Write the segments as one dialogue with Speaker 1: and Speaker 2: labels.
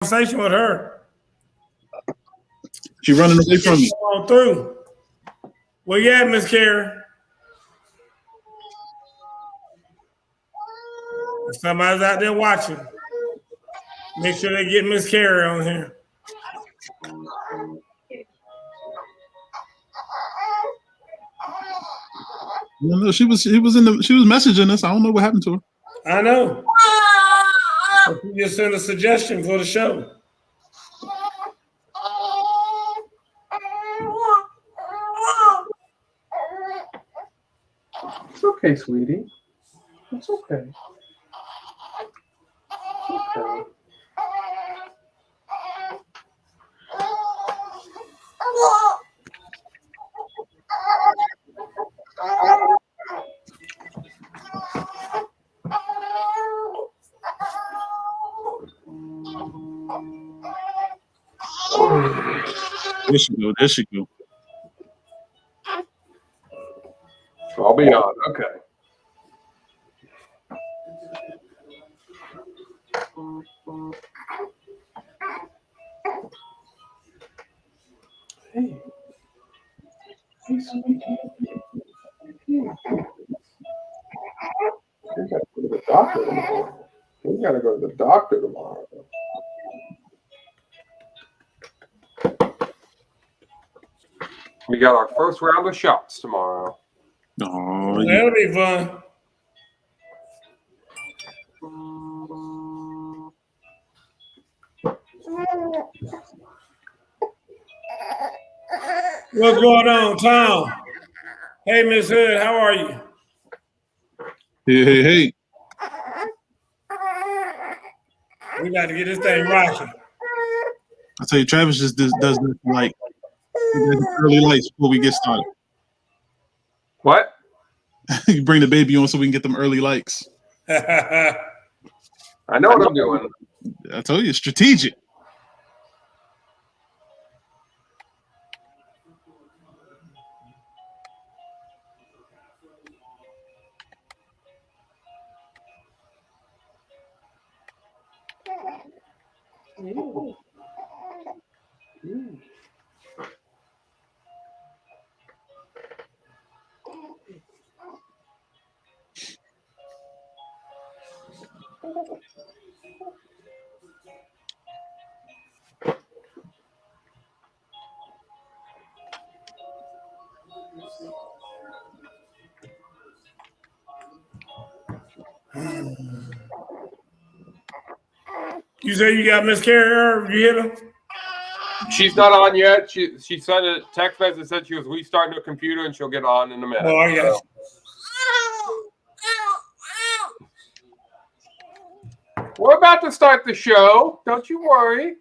Speaker 1: Conversation with her.
Speaker 2: She running away from me.
Speaker 1: On through. Well, yeah, Miss Carey. If somebody's out there watching, make sure they get Miss Carey on here.
Speaker 2: No, she was messaging us. I don't know what happened to her.
Speaker 1: I know. She just sent a suggestion for the show.
Speaker 3: It's okay, sweetie. It's okay. It's okay.
Speaker 2: There she go.
Speaker 3: I'll be on. Okay. Hey. Hey, sweetie. We gotta go to the doctor tomorrow. We got our first round of shots tomorrow.
Speaker 2: Oh,
Speaker 1: That'll be fun. What's going on, Tom? Hey, Miss Hood, how are you?
Speaker 2: Hey.
Speaker 1: We got to get this thing rocking.
Speaker 2: I tell you, Travis just does this like early lights before we get started.
Speaker 3: What?
Speaker 2: You bring the baby on so we can get them early likes.
Speaker 3: I know what I'm doing.
Speaker 2: I told you, strategic.
Speaker 1: You say you got Miss Carey? You hit her?
Speaker 3: She's not on yet. She sent a text message that said she was restarting her computer and she'll get on in a minute.
Speaker 1: Oh, I got you.
Speaker 3: We're about to start the show. Don't you worry.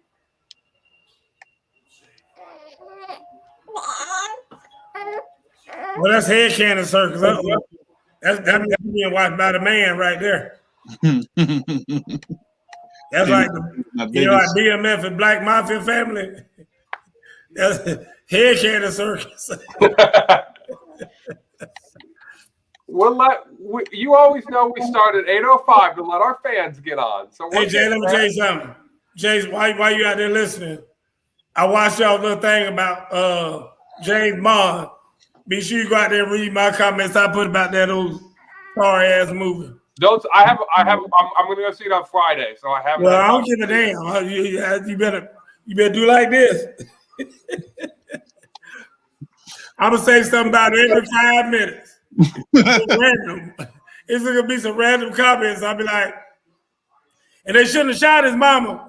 Speaker 1: Well, that's head cannon circus. That's being watched by the man right there. That's like like BMF and Black Mafia family. That's head cannon circus.
Speaker 3: You always know we start at 8:05 to let our fans get on. So
Speaker 1: hey Jay, let me tell you something. Jay, why you out there listening? I watched y'all little thing about James Bond. Be sure you go out there and read my comments I put about that old sorry ass movie.
Speaker 3: I'm gonna go see it on Friday, so I have.
Speaker 1: Well, I don't give a damn. You better do like this. I'm gonna say something about it every 5 minutes. Random. It's gonna be some random comments. I'll be like, and they shouldn't have shot his mama.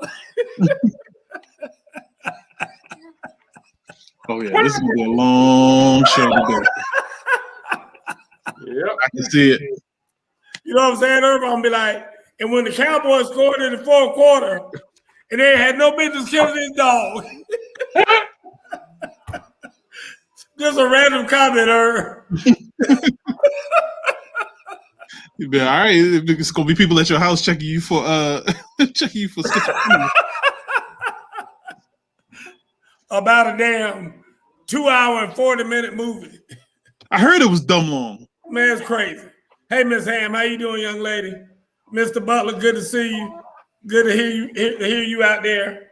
Speaker 2: Oh yeah, this is gonna be a long show today.
Speaker 3: Yep,
Speaker 2: I can see it.
Speaker 1: You know what I'm saying? I'm gonna be like, and when the Cowboys scored in the fourth quarter, and they had no business killing this dog. Just a random commenter.
Speaker 2: All right, it's gonna be people at your house checking you for schizophrenia.
Speaker 1: About a damn 2 hour and 40-minute movie.
Speaker 2: I heard it was dumb long.
Speaker 1: Man, it's crazy. Hey, Miss Ham, how you doing, young lady? Mr. Butler, good to see you. Good to hear you out there.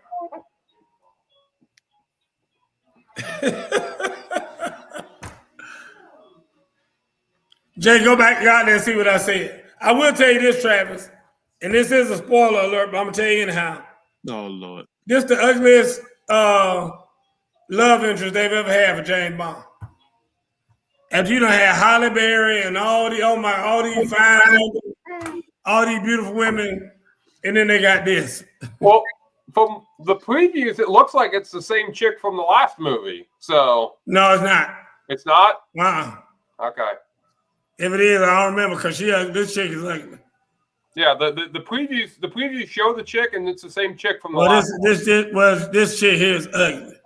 Speaker 1: Jay, go back out there and see what I said. I will tell you this, Travis, and this is a spoiler alert, but I'm gonna tell you anyhow.
Speaker 2: Oh Lord.
Speaker 1: This the ugliest love interest they've ever had for James Bond. After you done had Halle Berry and all these fine, all these beautiful women, and then they got this.
Speaker 3: Well, from the previews, it looks like it's the same chick from the last movie. So
Speaker 1: no, it's not.
Speaker 3: It's not? Okay.
Speaker 1: If it is, I don't remember because this chick is ugly.
Speaker 3: Yeah, the previews show the chick, and it's the same chick from the last one.
Speaker 1: This chick here is ugly.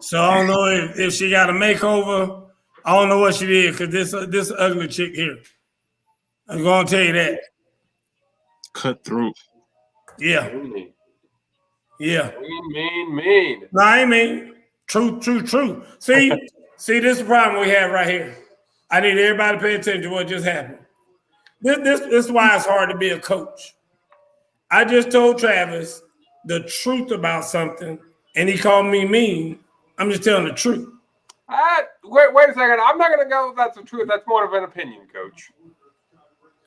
Speaker 1: So I don't know if she got a makeover. I don't know what she did because this ugly chick here. I'm gonna tell you that.
Speaker 2: Cutthroat.
Speaker 1: Yeah. Yeah.
Speaker 3: Mean.
Speaker 1: No, I ain't mean. True. See, this is the problem we have right here. I need everybody to pay attention to what just happened. This is why it's hard to be a coach. I just told Travis the truth about something, and he called me mean. I'm just telling the truth.
Speaker 3: Wait a second. I'm not going to go with that's the truth. That's more of an opinion, Coach.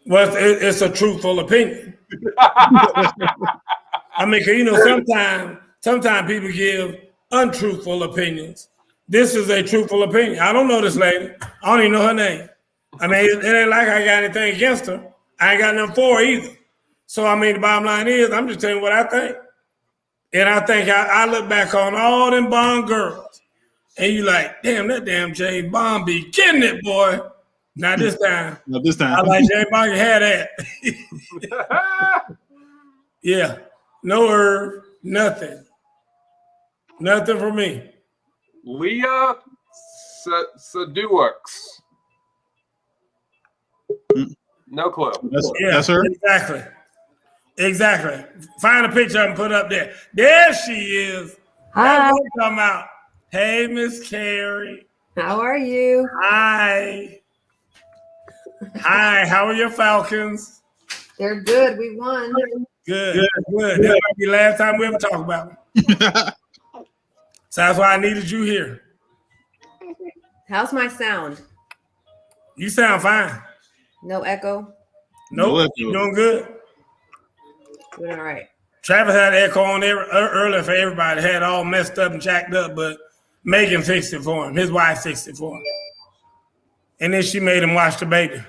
Speaker 1: Well, it's a truthful opinion. I mean, sometimes people give untruthful opinions. This is a truthful opinion. I don't know this lady. I don't even know her name. I mean, it ain't like I got anything against her. I ain't got nothing for her either. So, I mean, the bottom line is I'm just telling you what I think. And I think I look back on all them Bond girls, and you like, damn, that damn James Bond be getting it, boy. Not this time.
Speaker 2: Not this time.
Speaker 1: I like James Bond, you had that. Yeah. No herb, nothing. Nothing for me.
Speaker 3: Leah Sedux. No clue.
Speaker 2: That's her?
Speaker 1: Exactly. Find a picture and put up there. There she is.
Speaker 4: Hi.
Speaker 1: Come out. Hey, Miss Carrie.
Speaker 4: How are you?
Speaker 1: Hi. How are your Falcons?
Speaker 4: They're good. We won.
Speaker 1: Good. That might be the last time we ever talk about them. So that's why I needed you here.
Speaker 4: How's my sound?
Speaker 1: You sound fine.
Speaker 4: No echo?
Speaker 1: Nope. You doing good?
Speaker 4: Doing all right.
Speaker 1: Travis had echo on there earlier for everybody. Had all messed up and jacked up, but Megan fixed it for him. His wife fixed it for him. And then she made him watch the baby.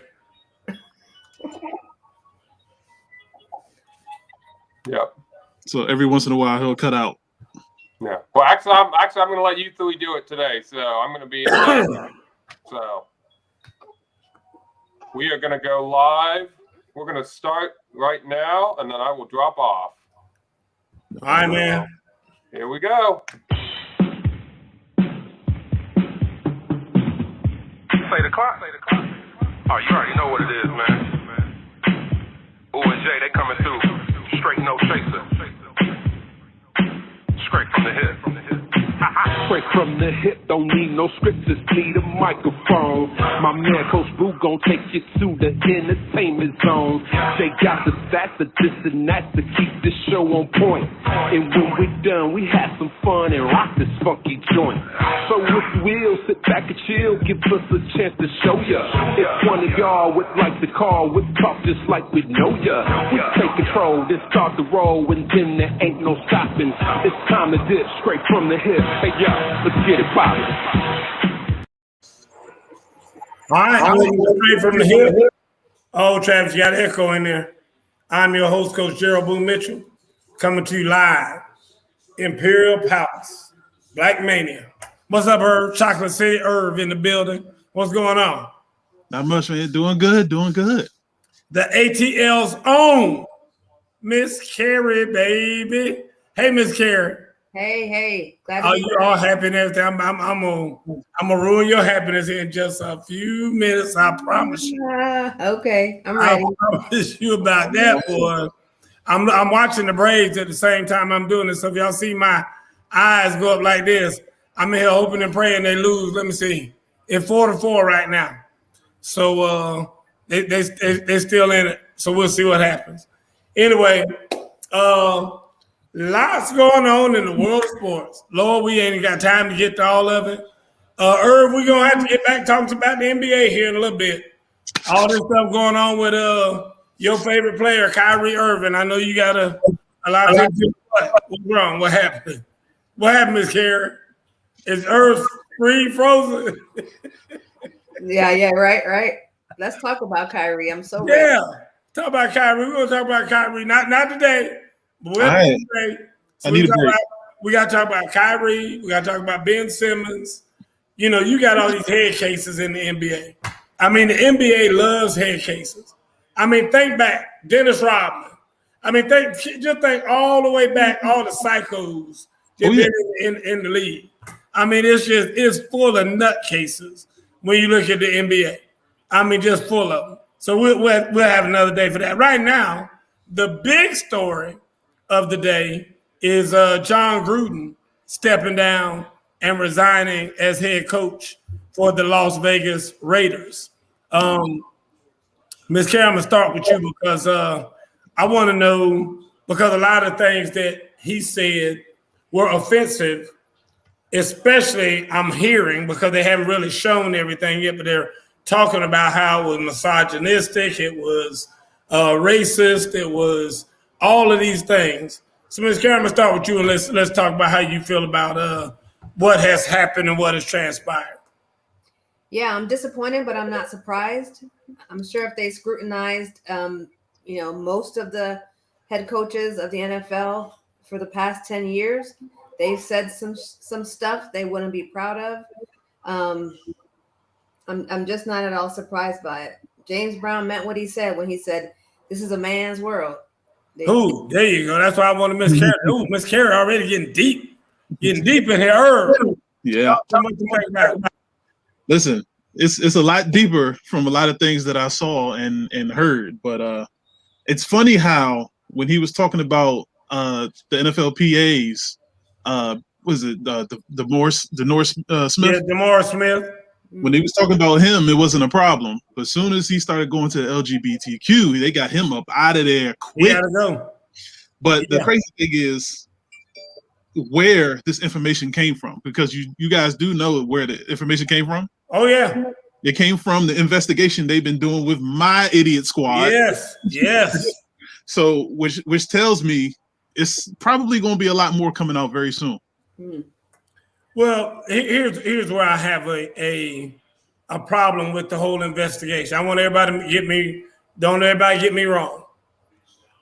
Speaker 3: Yep.
Speaker 2: So every once in a while he'll cut out.
Speaker 3: Yeah. Well, actually, I'm going to let you three do it today. So I'm going to be. So we are going to go live. We're going to start right now, and then I will drop off.
Speaker 1: All right, man.
Speaker 3: Here we go.
Speaker 5: Say the clock. Oh, you already know what it is, man. Ooh and Jay, they coming through. Straight no chaser. Straight from the hip.
Speaker 6: Straight from the hip, don't need no script, just need a microphone. My man Coach Boo gon' take you to the entertainment zone. They got the stats, the this and that to keep this show on point. And when we're done, we have some fun and rock this funky joint. So if you will, sit back and chill, give us a chance to show ya. If one of y'all would like to call, we'll talk just like we know ya. We take control, then start the roll, and then there ain't no stopping. It's time to dip straight from the hip. Hey, y'all, let's get it poppin'.
Speaker 1: All right, straight from the hip. Oh, Travis, you got an echo in there. I'm your host, Coach Gerald Boone Mitchell, coming to you live, Imperial Palace, Black Mania. What's up, Irv? Chocolate City Irv in the building. What's going on?
Speaker 2: Not much, man. Doing good.
Speaker 1: The ATL's own Miss Carrie, baby. Hey, Miss Carrie.
Speaker 4: Hey. Glad to
Speaker 1: Oh,
Speaker 4: be
Speaker 1: you all happy and everything. I'm gonna ruin your happiness in just a few minutes. I promise you.
Speaker 4: Okay, I'm ready.
Speaker 1: I promise you about that, boy. I'm watching the Braves at the same time I'm doing this. So if y'all see my eyes go up like this, I'm in here hoping and praying they lose. Let me see. It's 4-4 right now. So they're still in it. So we'll see what happens. Anyway, Lots going on in the world of sports. Lord, we ain't got time to get to all of it. Irv, we're going to have to get back talking about the NBA here in a little bit. All this stuff going on with your favorite player, Kyrie Irving. I know you got a lot of people. What's wrong? What happened? What happened, Miss Carey? Is Irv frozen?
Speaker 4: Yeah, right. Let's talk about Kyrie. I'm so ready.
Speaker 1: Yeah. Talk about Kyrie. We're going to talk about Kyrie. Not today. But today. So
Speaker 2: I need a break.
Speaker 1: We got to talk about Kyrie. We got to talk about Ben Simmons. You know, you got all these head cases in the NBA. I mean, the NBA loves head cases. I mean, think back. Dennis Rodman. I mean, just think all the way back, all the psychos that been in the league. I mean, it's full of nut cases when you look at the NBA. I mean, just full of them. So we'll have another day for that. Right now, the big story of the day is John Gruden stepping down and resigning as head coach for the Las Vegas Raiders. Ms. Carey, I'm going to start with you because I want to know, because a lot of things that he said were offensive, especially I'm hearing, because they haven't really shown everything yet, but they're talking about how it was misogynistic, it was racist, it was all of these things. So, Ms. Carey, I'm going to start with you, and let's talk about how you feel about what has happened and what has transpired.
Speaker 4: Yeah, I'm disappointed, but I'm not surprised. I'm sure if they scrutinized, most of the head coaches of the NFL for the past 10 years, they've said some stuff they wouldn't be proud of. I'm just not at all surprised by it. James Brown meant what he said when he said, "This is a man's world."
Speaker 1: There you go. That's why I want to Miss Carey. Ooh, Miss Carey already getting deep in here.
Speaker 2: Yeah. Listen, it's a lot deeper from a lot of things that I saw and heard. But it's funny how when he was talking about the NFLPA's, was it DeMaurice Smith?
Speaker 1: Yeah, DeMaurice Smith.
Speaker 2: When he was talking about him, it wasn't a problem. But as soon as he started going to the LGBTQ, they got him up out of there quick.
Speaker 1: He gotta go.
Speaker 2: But the crazy thing is where this information came from, because you guys do know where the information came from.
Speaker 1: Oh, yeah.
Speaker 2: It came from the investigation they've been doing with my idiot squad.
Speaker 1: Yes.
Speaker 2: So, which tells me it's probably going to be a lot more coming out very soon.
Speaker 1: Well, here's where I have a problem with the whole investigation. I want everybody to don't everybody get me wrong.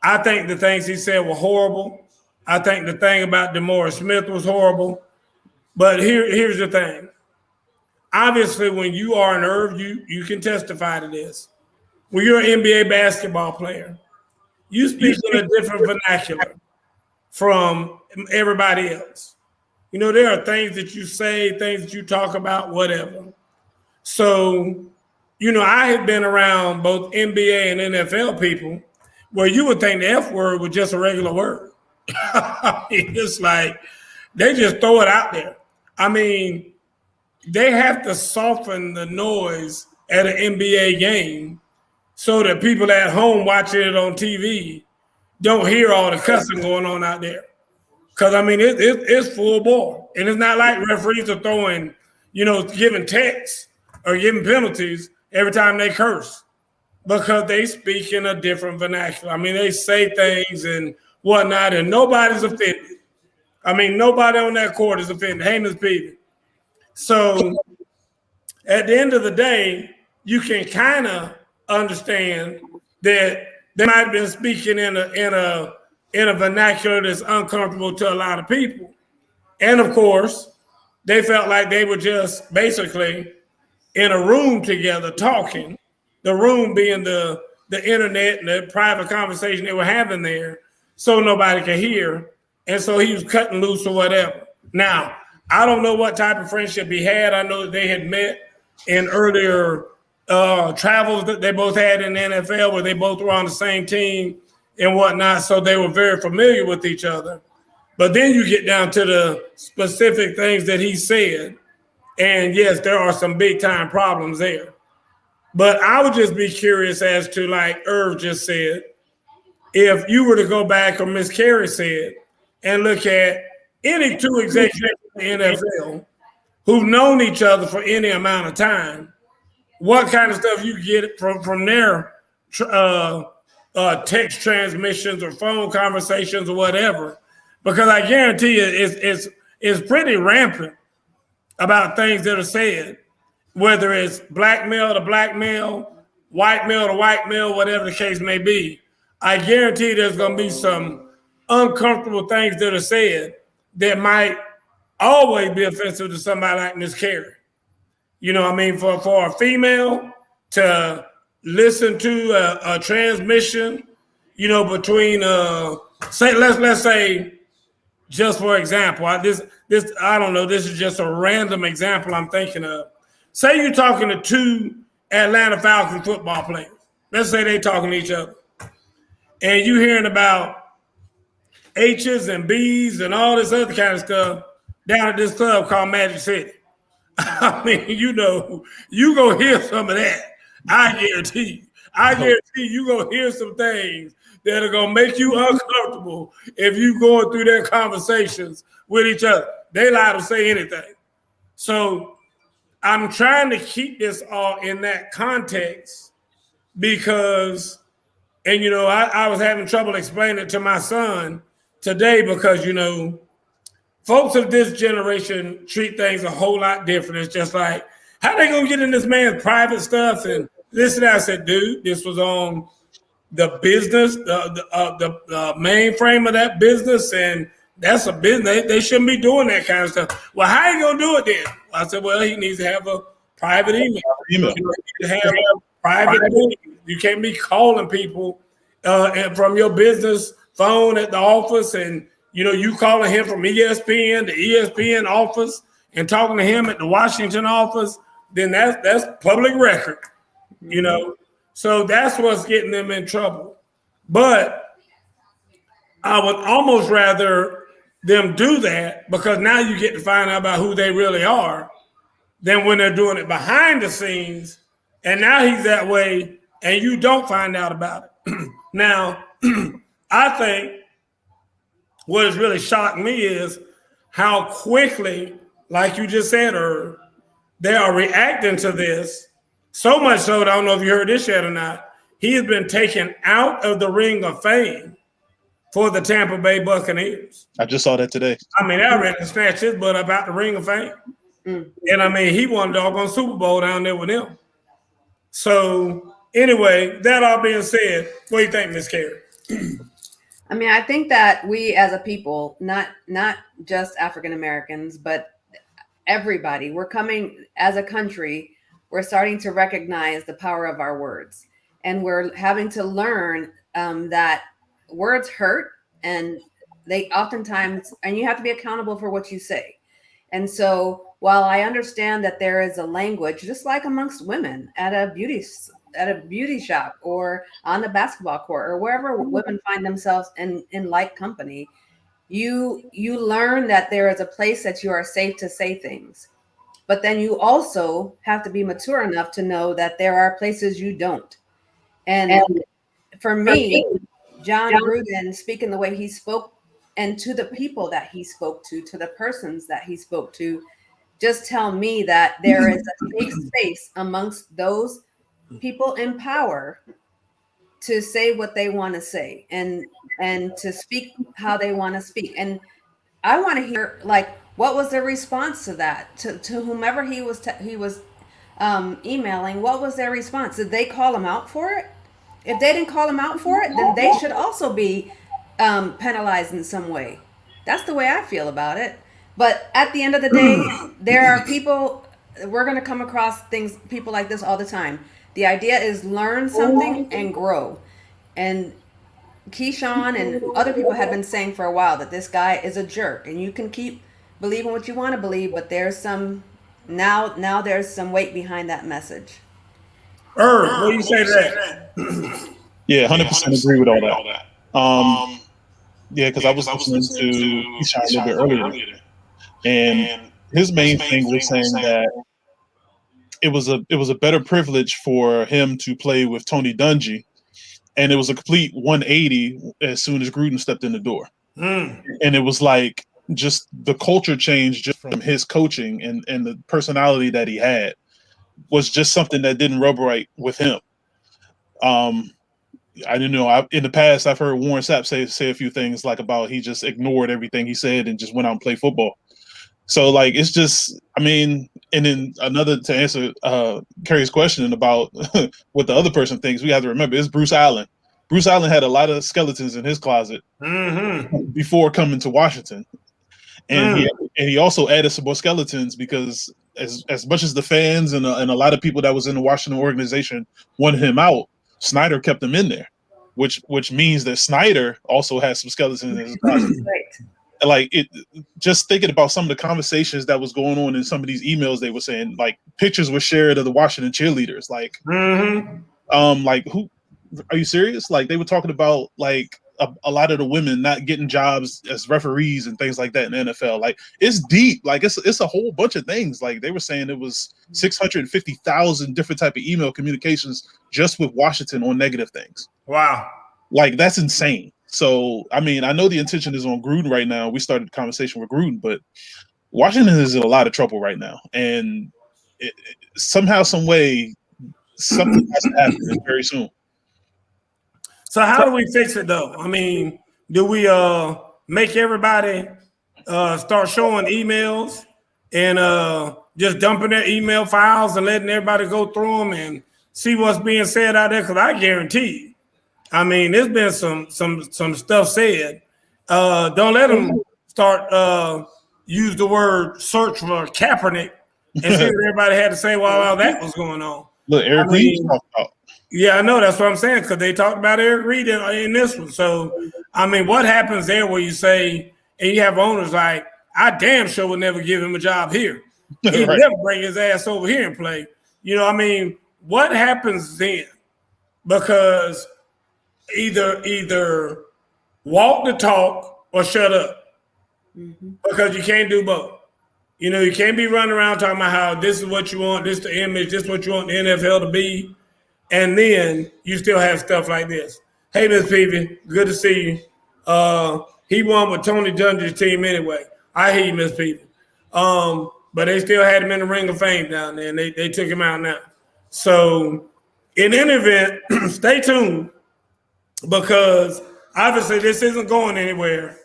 Speaker 1: I think the things he said were horrible. I think the thing about DeMaurice Smith was horrible. But here's the thing. Obviously, when you are an Irv, you can testify to this. When you're an NBA basketball player, you speak in a different vernacular from everybody else. You know, there are things that you say, things that you talk about, whatever. So, I have been around both NBA and NFL people where you would think the F word was just a regular word. It's like they just throw it out there. I mean, they have to soften the noise at an NBA game so that people at home watching it on TV don't hear all the cussing going on out there. Because, I mean, it's full bore. And it's not like referees are throwing, giving texts or giving penalties every time they curse, because they speak in a different vernacular. I mean, they say things and whatnot, and nobody's offended. I mean, nobody on that court is offended. Heinous people. So at the end of the day, you can kind of understand that they might have been speaking in a vernacular that's uncomfortable to a lot of people. And of course, they felt like they were just basically in a room together talking, the room being the internet and the private conversation they were having there, so nobody could hear. And so he was cutting loose or whatever. Now, I don't know what type of friendship he had. I know that they had met in earlier travels that they both had in the NFL, where they both were on the same team and whatnot. So they were very familiar with each other. But then you get down to the specific things that he said. And yes, there are some big time problems there. But I would just be curious as to, like Irv just said, if you were to go back, or Miss Carey said, and look at any two executives in the NFL who've known each other for any amount of time, what kind of stuff you get from their text transmissions or phone conversations or whatever, because I guarantee you it's pretty rampant about things that are said, whether it's black male to black male, white male to white male, whatever the case may be. I guarantee there's going to be some uncomfortable things that are said that might always be offensive to somebody like Miss Carey. You know what I mean? For a female to listen to a transmission, you know, between let's say, just for example, I don't know, this is just a random example I'm thinking of. Say you're talking to two Atlanta Falcons football players. Let's say they talking to each other. And you hearing about H's and B's and all this other kind of stuff down at this club called Magic City. I mean, you know, you gonna hear some of that. I guarantee you gonna hear some things that are gonna make you uncomfortable if you going through their conversations with each other. They lie to say anything. So I'm trying to keep this all in that context because, and you know, I was having trouble explaining it to my son today because, you know, folks of this generation treat things a whole lot different. It's just like, how they gonna get in this man's private stuff? And this and that. I said, dude, this was on the business, the mainframe of that business, and that's a business. They shouldn't be doing that kind of stuff. Well, how you gonna do it then? I said, well, he needs to have a private email. You know, he needs to have a private email. You can't be calling people and from your business phone at the office, and you know, you calling him from ESPN, the ESPN office, and talking to him at the Washington office. Then that's public record, you know. So that's what's getting them in trouble. But I would almost rather them do that because now you get to find out about who they really are than when they're doing it behind the scenes. And now he's that way and you don't find out about it. Now, I think what has really shocked me is how quickly, like you just said, they are reacting to this. So much so that I don't know if you heard this yet or not. He has been taken out of the Ring of Fame for the Tampa Bay Buccaneers.
Speaker 2: I just saw that today.
Speaker 1: I mean, I ready to snatch his butt up out the Ring of Fame. And I mean, he won the doggone Super Bowl down there with them. So anyway, that all being said, what do you think, Ms. Carey?
Speaker 4: I mean, I think that we as a people, not just African Americans, but everybody, we're coming as a country, we're starting to recognize the power of our words. And we're having to learn that words hurt, and they oftentimes, and you have to be accountable for what you say. And so while I understand that there is a language, just like amongst women at a beauty shop or on the basketball court or wherever women find themselves in like company, you learn that there is a place that you are safe to say things. But then you also have to be mature enough to know that there are places you don't. And for me, John Gruden speaking the way he spoke, and to the people that he spoke to the persons that he spoke to, just tell me that there is a safe space amongst those people in power to say what they want to say and to speak how they want to speak. And I want to hear, like, what was their response to that? To whomever he was emailing, what was their response? Did they call him out for it? If they didn't call him out for it, then they should also be penalized in some way. That's the way I feel about it. But at the end of the day, there are people, we're going to come across people like this all the time. The idea is learn something and grow. And Keyshawn and other people have been saying for a while that this guy is a jerk, and you can keep believing what you want to believe, but there's some now there's some weight behind that message.
Speaker 1: What do you say to that?
Speaker 2: Yeah, 100% agree with all that. Yeah, because I was listening to Keyshawn a little bit earlier, and his main thing was saying that it was a better privilege for him to play with Tony Dungy and it was a complete 180 as soon as Gruden stepped in the door. And it was like just the culture change just from his coaching and the personality that he had was just something that didn't rub right with him. I didn't know. In the past, I've heard Warren Sapp say a few things like about he just ignored everything he said and just went out and played football. So like it's just, I mean, and then another to answer Kerry's question about what the other person thinks, we have to remember it's Bruce Allen. Bruce Allen had a lot of skeletons in his closet before coming to Washington, and he also added some more skeletons because as much as the fans and a lot of people that was in the Washington organization wanted him out, Snyder kept him in there, which means that Snyder also has some skeletons in his closet. Like it, just thinking about some of the conversations that was going on in some of these emails, they were saying like pictures were shared of the Washington cheerleaders. Like, like who are you serious? Like they were talking about like a lot of the women not getting jobs as referees and things like that in the NFL. Like it's deep. Like it's a whole bunch of things. Like they were saying it was 650,000 different type of email communications just with Washington on negative things.
Speaker 1: Wow.
Speaker 2: Like that's insane. So, I mean, I know the intention is on Gruden right now. We started the conversation with Gruden, but Washington is in a lot of trouble right now. And somehow, some way, something has to happen very soon.
Speaker 1: So how do we fix it, though? I mean, do we make everybody start showing emails and just dumping their email files and letting everybody go through them and see what's being said out there? Because I guarantee you, I mean, there's been some stuff said. Don't let them start use the word search for Kaepernick and see what everybody had to say while that was going on.
Speaker 2: Look, Eric Reed talked about.
Speaker 1: Yeah, I know. That's what I'm saying, because they talked about Eric Reed in this one. So, I mean, what happens there where you say, and you have owners like, I damn sure would never give him a job here. He'd
Speaker 2: Right.
Speaker 1: never bring his ass over here and play. You know, I mean, what happens then? Because either walk the talk or shut up, because you can't do both. You know, you can't be running around talking about how this is what you want, this is the image, this is what you want the NFL to be, and then you still have stuff like this. Hey, Miss Peavy, good to see you. He won with Tony Dungy's team anyway. I hear you, Miss Peavy. But they still had him in the Ring of Fame down there, and they took him out now. So in any event, stay tuned, because obviously this isn't going anywhere,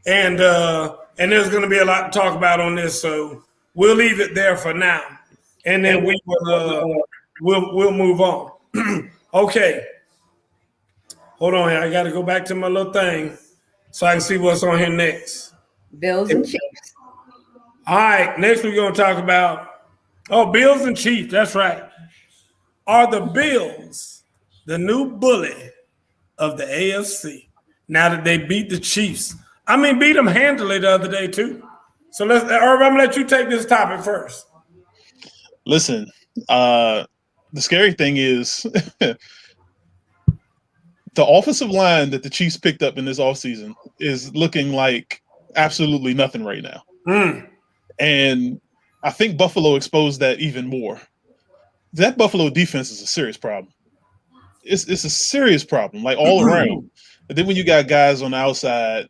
Speaker 1: and there's going to be a lot to talk about on this. So we'll leave it there for now, and then we will we'll move on. Okay, hold on here. I got to go back to my little thing so I can see what's on here next.
Speaker 4: Bills and Chiefs.
Speaker 1: All right, next we're going to talk about Bills and Chiefs. That's right. Are the Bills the new bully of the AFC now that they beat the Chiefs? I mean, beat them handily the other day too. So Irv, I'm gonna let you take this topic first.
Speaker 2: Listen, the scary thing is the offensive line that the Chiefs picked up in this offseason is looking like absolutely nothing right now. And I think Buffalo exposed that even more. That Buffalo defense is a serious problem. It's a serious problem, like all around. And then when you got guys on the outside,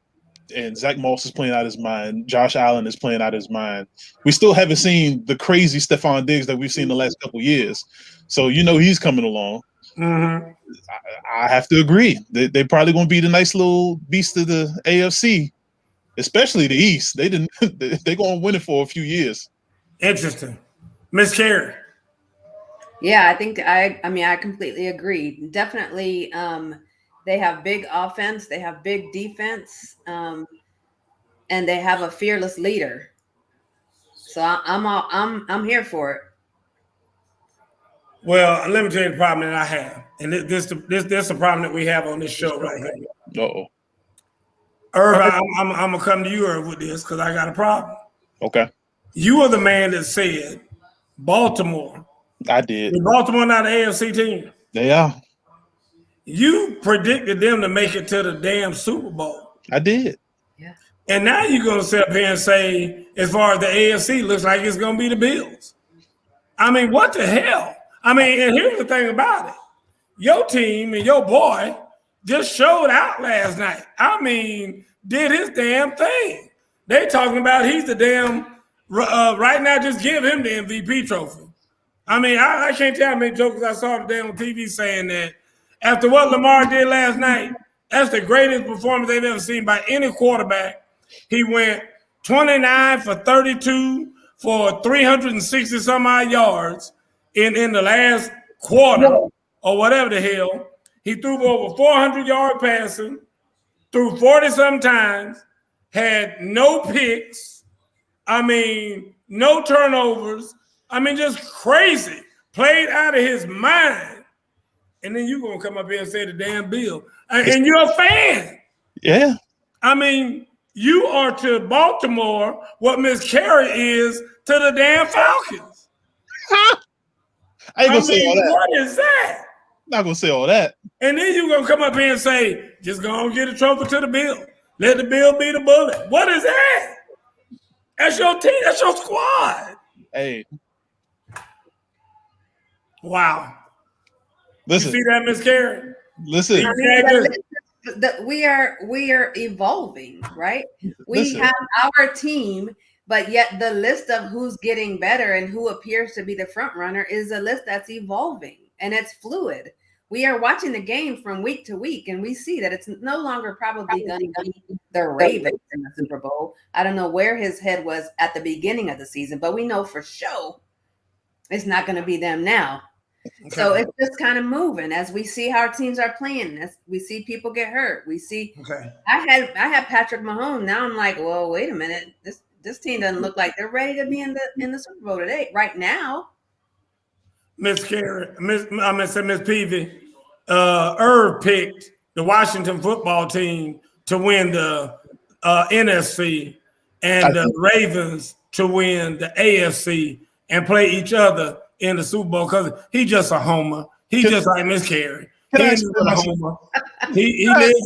Speaker 2: and Zach Moss is playing out his mind, Josh Allen is playing out his mind, we still haven't seen the crazy Stephon Diggs that we've seen the last couple of years. So you know he's coming along. I have to agree. They're probably going to be the nice little beast of the AFC, especially the East. They're going to win it for a few years.
Speaker 1: Interesting. Miss Carey.
Speaker 4: Yeah, I think I completely agree. Definitely, they have big offense, they have big defense, and they have a fearless leader. So I'm here for it.
Speaker 1: Well, let me tell you the problem that I have, and this the problem that we have on this show right here.
Speaker 2: Uh-oh.
Speaker 1: Irv, I'm gonna come to you, Irv, with this because I got a problem.
Speaker 2: Okay.
Speaker 1: You are the man that said Baltimore.
Speaker 2: I did.
Speaker 1: Is Baltimore not an AFC team?
Speaker 2: They are.
Speaker 1: You predicted them to make it to the damn Super Bowl.
Speaker 2: I did.
Speaker 4: Yeah.
Speaker 1: And now you're going to sit up here and say, as far as the AFC, looks like it's going to be the Bills. I mean, what the hell? I mean, and here's the thing about it. Your team and your boy just showed out last night. I mean, did his damn thing. They talking about he's the damn right now. Just give him the MVP trophy. I mean, I can't tell how many jokers I saw today on TV saying that after what Lamar did last night, that's the greatest performance they've ever seen by any quarterback. He went 29 for 32 for 360 some odd yards in the last quarter or whatever the hell. He threw for over 400-yard passing, threw 40-some times, had no picks. I mean, no turnovers. I mean, just crazy. Played out of his mind. And then you're going to come up here and say the damn Bill. And you're a fan.
Speaker 2: Yeah.
Speaker 1: I mean, you are to Baltimore what Miss Carey is to the damn Falcons.
Speaker 2: I ain't gonna say all that.
Speaker 1: What is that?
Speaker 2: Not gonna say all that.
Speaker 1: And then you're gonna come up here and say, just go and get a trophy to the Bill. Let the Bill be the bullet. What is that? That's your team. That's your squad.
Speaker 2: Hey.
Speaker 1: Wow.
Speaker 2: Listen.
Speaker 1: You see that, Miss Carey?
Speaker 2: Listen.
Speaker 4: We are evolving, right? We
Speaker 2: Listen.
Speaker 4: have our team, but yet the list of who's getting better and who appears to be the front runner is a list that's evolving and it's fluid. We are watching the game from week to week, and we see that it's no longer probably going to be the Ravens in the Super Bowl. I don't know where his head was at the beginning of the season, but we know for sure it's not going to be them now. Okay. So it's just kind of moving as we see how our teams are playing. As we see people get hurt, we see. Okay. I had Patrick Mahomes. Now I'm like, well, wait a minute. This team doesn't look like they're ready to be in the Super Bowl today. Right now,
Speaker 1: Miss Carey, Miss Peavy, Irv picked the Washington football team to win the NFC and the Ravens to win the AFC and play each other in the Super Bowl because he's just a homer. He's just like Miss Carey. He lives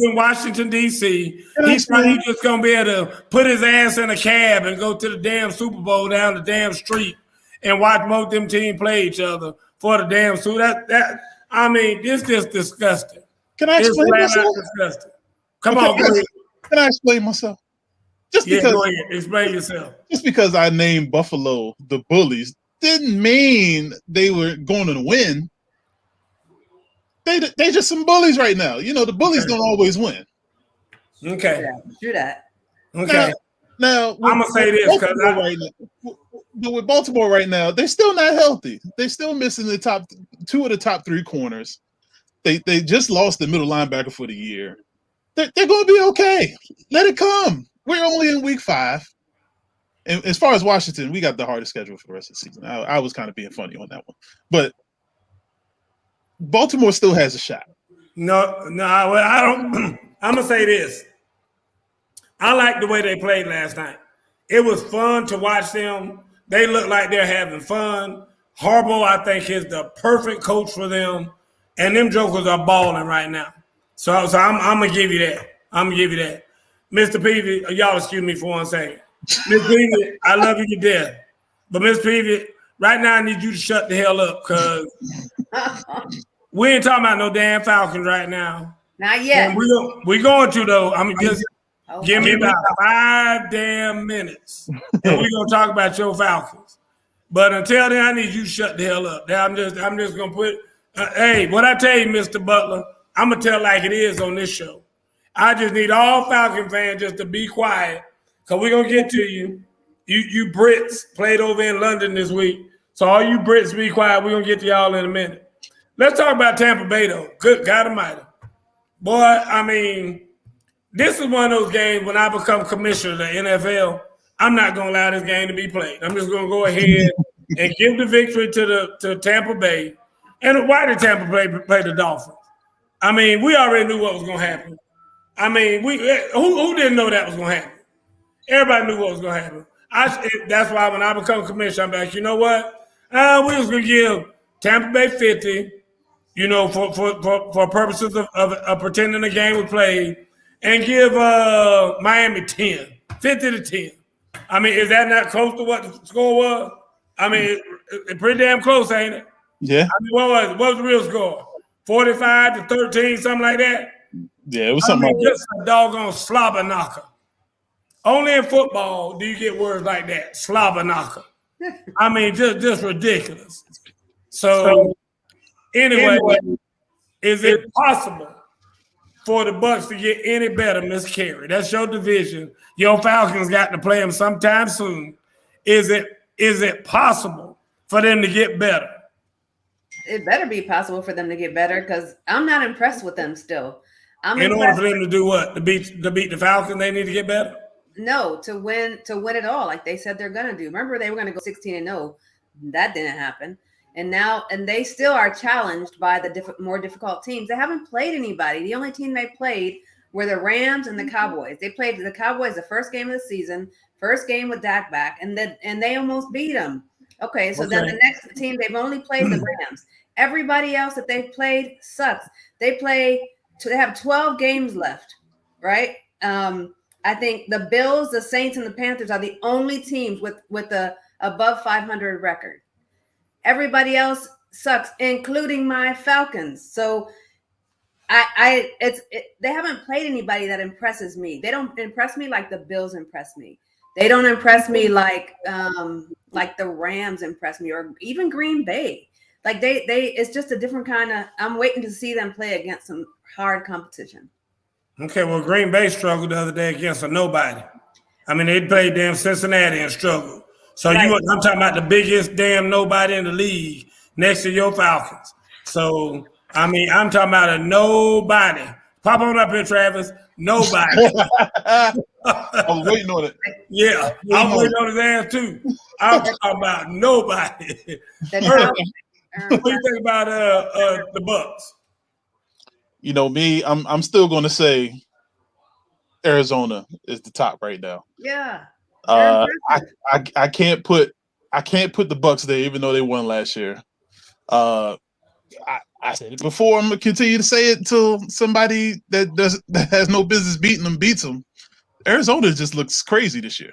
Speaker 1: in Washington, D.C. He's just going to be able to put his ass in a cab and go to the damn Super Bowl down the damn street and watch both of them teams play each other for the damn Super Bowl. I mean, it's just disgusting.
Speaker 2: Can I explain myself?
Speaker 1: Disgusting. Come on, go ahead.
Speaker 2: Can I explain myself?
Speaker 1: Go ahead. Explain yourself.
Speaker 2: Just because I named Buffalo the Bullies didn't mean they were going to win. They just some bullies right now. You know, the bullies don't always win.
Speaker 1: Okay.
Speaker 4: Do that.
Speaker 1: Okay.
Speaker 2: Now
Speaker 1: I'm gonna say this because
Speaker 2: with Baltimore right now, they're still not healthy. They're still missing the two of the top three corners. They just lost the middle linebacker for the year. They're going to be okay. Let it come. We're only in week 5. And as far as Washington, we got the hardest schedule for the rest of the season. I was kind of being funny on that one, but Baltimore still has a shot.
Speaker 1: No, I don't. I'm gonna say this. I like the way they played last night. It was fun to watch them. They look like they're having fun. Harbaugh, I think, is the perfect coach for them, and them jokers are balling right now. So I'm gonna give you that. Mr. Peavy, y'all excuse me for one second. Miss Peavy, I love you to death. But Miss Peavy, right now I need you to shut the hell up because we ain't talking about no damn Falcons right now.
Speaker 4: Not yet.
Speaker 1: We're going to, though. I mean, just give me about 5 damn minutes and we're going to talk about your Falcons. But until then, I need you to shut the hell up. I'm just going to put hey, what I tell you, Mr. Butler, I'm going to tell like it is on this show. I just need all Falcon fans just to be quiet because we're going to get to you. You Brits played over in London this week. So all you Brits be quiet. We're going to get to y'all in a minute. Let's talk about Tampa Bay, though. Good God Almighty. Boy, I mean, this is one of those games when I become commissioner of the NFL, I'm not going to allow this game to be played. I'm just going to go ahead and give the victory to Tampa Bay. And why did Tampa Bay play the Dolphins? I mean, we already knew what was going to happen. I mean, who didn't know that was going to happen? Everybody knew what was going to happen. That's why when I become commissioner, I'm like, you know what? We was going to give Tampa Bay 50, you know, for purposes of pretending the game was played, and give Miami 10, 50 to 10. I mean, is that not close to what the score was? I mean, it's pretty damn close, ain't it?
Speaker 2: Yeah.
Speaker 1: I mean, what was the real score? 45 to 13, something like that?
Speaker 2: Yeah, it was something like that.
Speaker 1: Just a doggone slobber knocker. Only in football do you get words like that, slobber knocker. I mean, just ridiculous. So anyway, is it possible for the Bucks to get any better, Miss Carey? That's your division. Your Falcons got to play them sometime soon. Is it possible for them to get better?
Speaker 4: It better be possible for them to get better because I'm not impressed with them still.
Speaker 1: In order for them to do what? To beat the Falcons, they need to get better?
Speaker 4: No, to win it all, like they said they're gonna do. Remember, they were gonna go 16-0. That didn't happen. And they still are challenged by the more difficult teams. They haven't played anybody. The only team they played were the Rams and the Cowboys. They played the Cowboys the first game of the season, first game with Dak back, and they almost beat them. Okay, so then the next team, they've only played the Rams. Everybody else that they've played sucks. They have 12 games left, right? I think the Bills, the Saints, and the Panthers are the only teams with a above 500 record. Everybody else sucks, including my Falcons. So they haven't played anybody that impresses me. They don't impress me like the Bills impress me. They don't impress me like the Rams impress me, or even Green Bay. Like it's just a different kind of. I'm waiting to see them play against some hard competition.
Speaker 1: Okay, well, Green Bay struggled the other day against a nobody. I mean, they played damn Cincinnati and struggled. So I'm talking about the biggest damn nobody in the league next to your Falcons. So, I mean, I'm talking about a nobody. Pop on up here, Travis. Nobody.
Speaker 2: I was waiting on it.
Speaker 1: Yeah, I was waiting on his ass too. I'm talking about nobody. What do you think about the Bucks?
Speaker 2: You know me, I'm still going to say Arizona is the top right now.
Speaker 4: Yeah.
Speaker 2: I can't put the Bucks there, even though they won last year. I said it before. I'm gonna continue to say it until somebody that has no business beating them beats them. Arizona just looks crazy this year.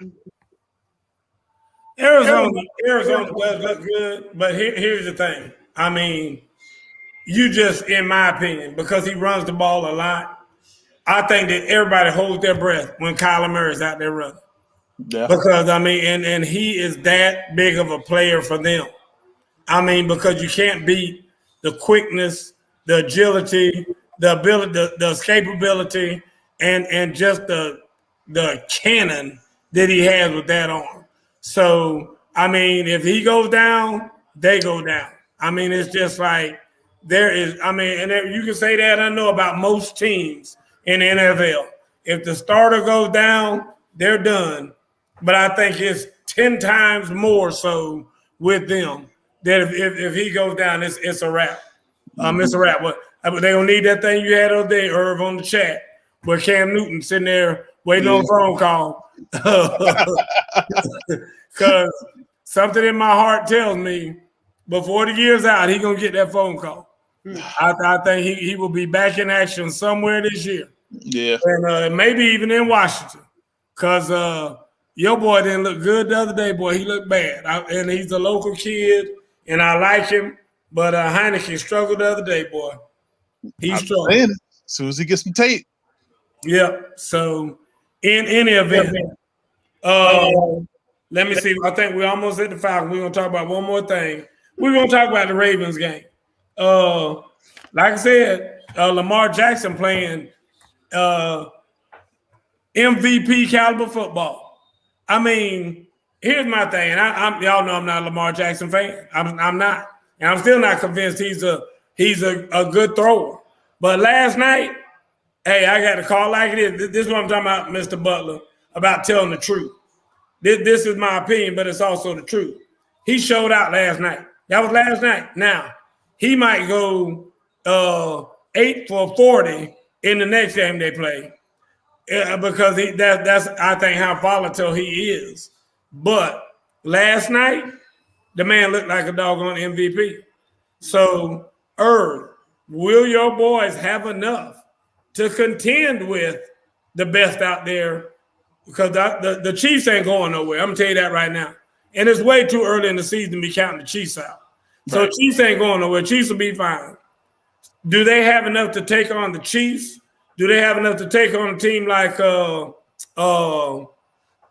Speaker 1: Arizona does look good, but here's the thing. I mean, in my opinion, because he runs the ball a lot, I think that everybody holds their breath when Kyler Murray's out there running. Yeah. Because, I mean, and he is that big of a player for them. I mean, because you can't beat the quickness, the agility, the ability, the escapability, and just the cannon that he has with that arm. So, I mean, if he goes down, they go down. I mean, it's just like you can say that I know about most teams in the NFL. If the starter goes down, they're done. But I think it's 10 times more so with them that if he goes down, it's a wrap. It's a wrap. But they don't need that thing you had over there, Irv, on the chat, where Cam Newton sitting there waiting on a phone call. Because something in my heart tells me before the year's out, he's going to get that phone call. I think he will be back in action somewhere this year.
Speaker 2: Yeah.
Speaker 1: And maybe even in Washington. Because your boy didn't look good the other day, boy. He looked bad. And he's a local kid, and I like him. But Heineken struggled the other day, boy. He struggled.
Speaker 2: As soon as he gets some tape.
Speaker 1: Yeah. So, in any event, let me see. I think we're almost at the Falcons. We're going to talk about one more thing. We're going to talk about the Ravens game. Like I said, Lamar Jackson playing MVP caliber football. I mean, here's my thing. Y'all know I'm not a Lamar Jackson fan. I'm not, and I'm still not convinced he's a good thrower. But last night, hey, I got a call like it is. This is what I'm talking about, Mr. Butler, about telling the truth. This is my opinion, but it's also the truth. He showed out last night. That was last night. Now, he might go 8 for 40 in the next game they play because that's I think how volatile he is. But last night, the man looked like a doggone MVP. So, will your boys have enough to contend with the best out there? Because the Chiefs ain't going nowhere. I'm going to tell you that right now. And it's way too early in the season to be counting the Chiefs out. So right. Chiefs ain't going nowhere. Chiefs will be fine. Do they have enough to take on the Chiefs Do they have enough to take on a team like who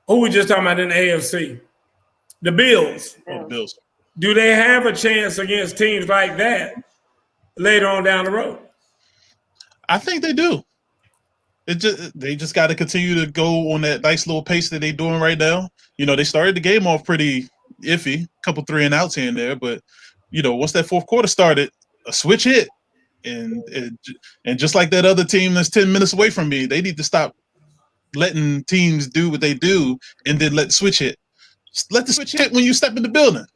Speaker 1: we just talking about in the AFC? The Bills.
Speaker 2: Oh, the Bills.
Speaker 1: Do they have a chance against teams like that later on down the road?
Speaker 2: I think they do. They just got to continue to go on that nice little pace that they're doing right now. You know, they started the game off pretty iffy, a couple 3-and-outs here and there, but you know, once that fourth quarter started, a switch hit, and just like that other team that's 10 minutes away from me, they need to stop letting teams do what they do and then let the switch hit. Just let the switch hit when you step in the building.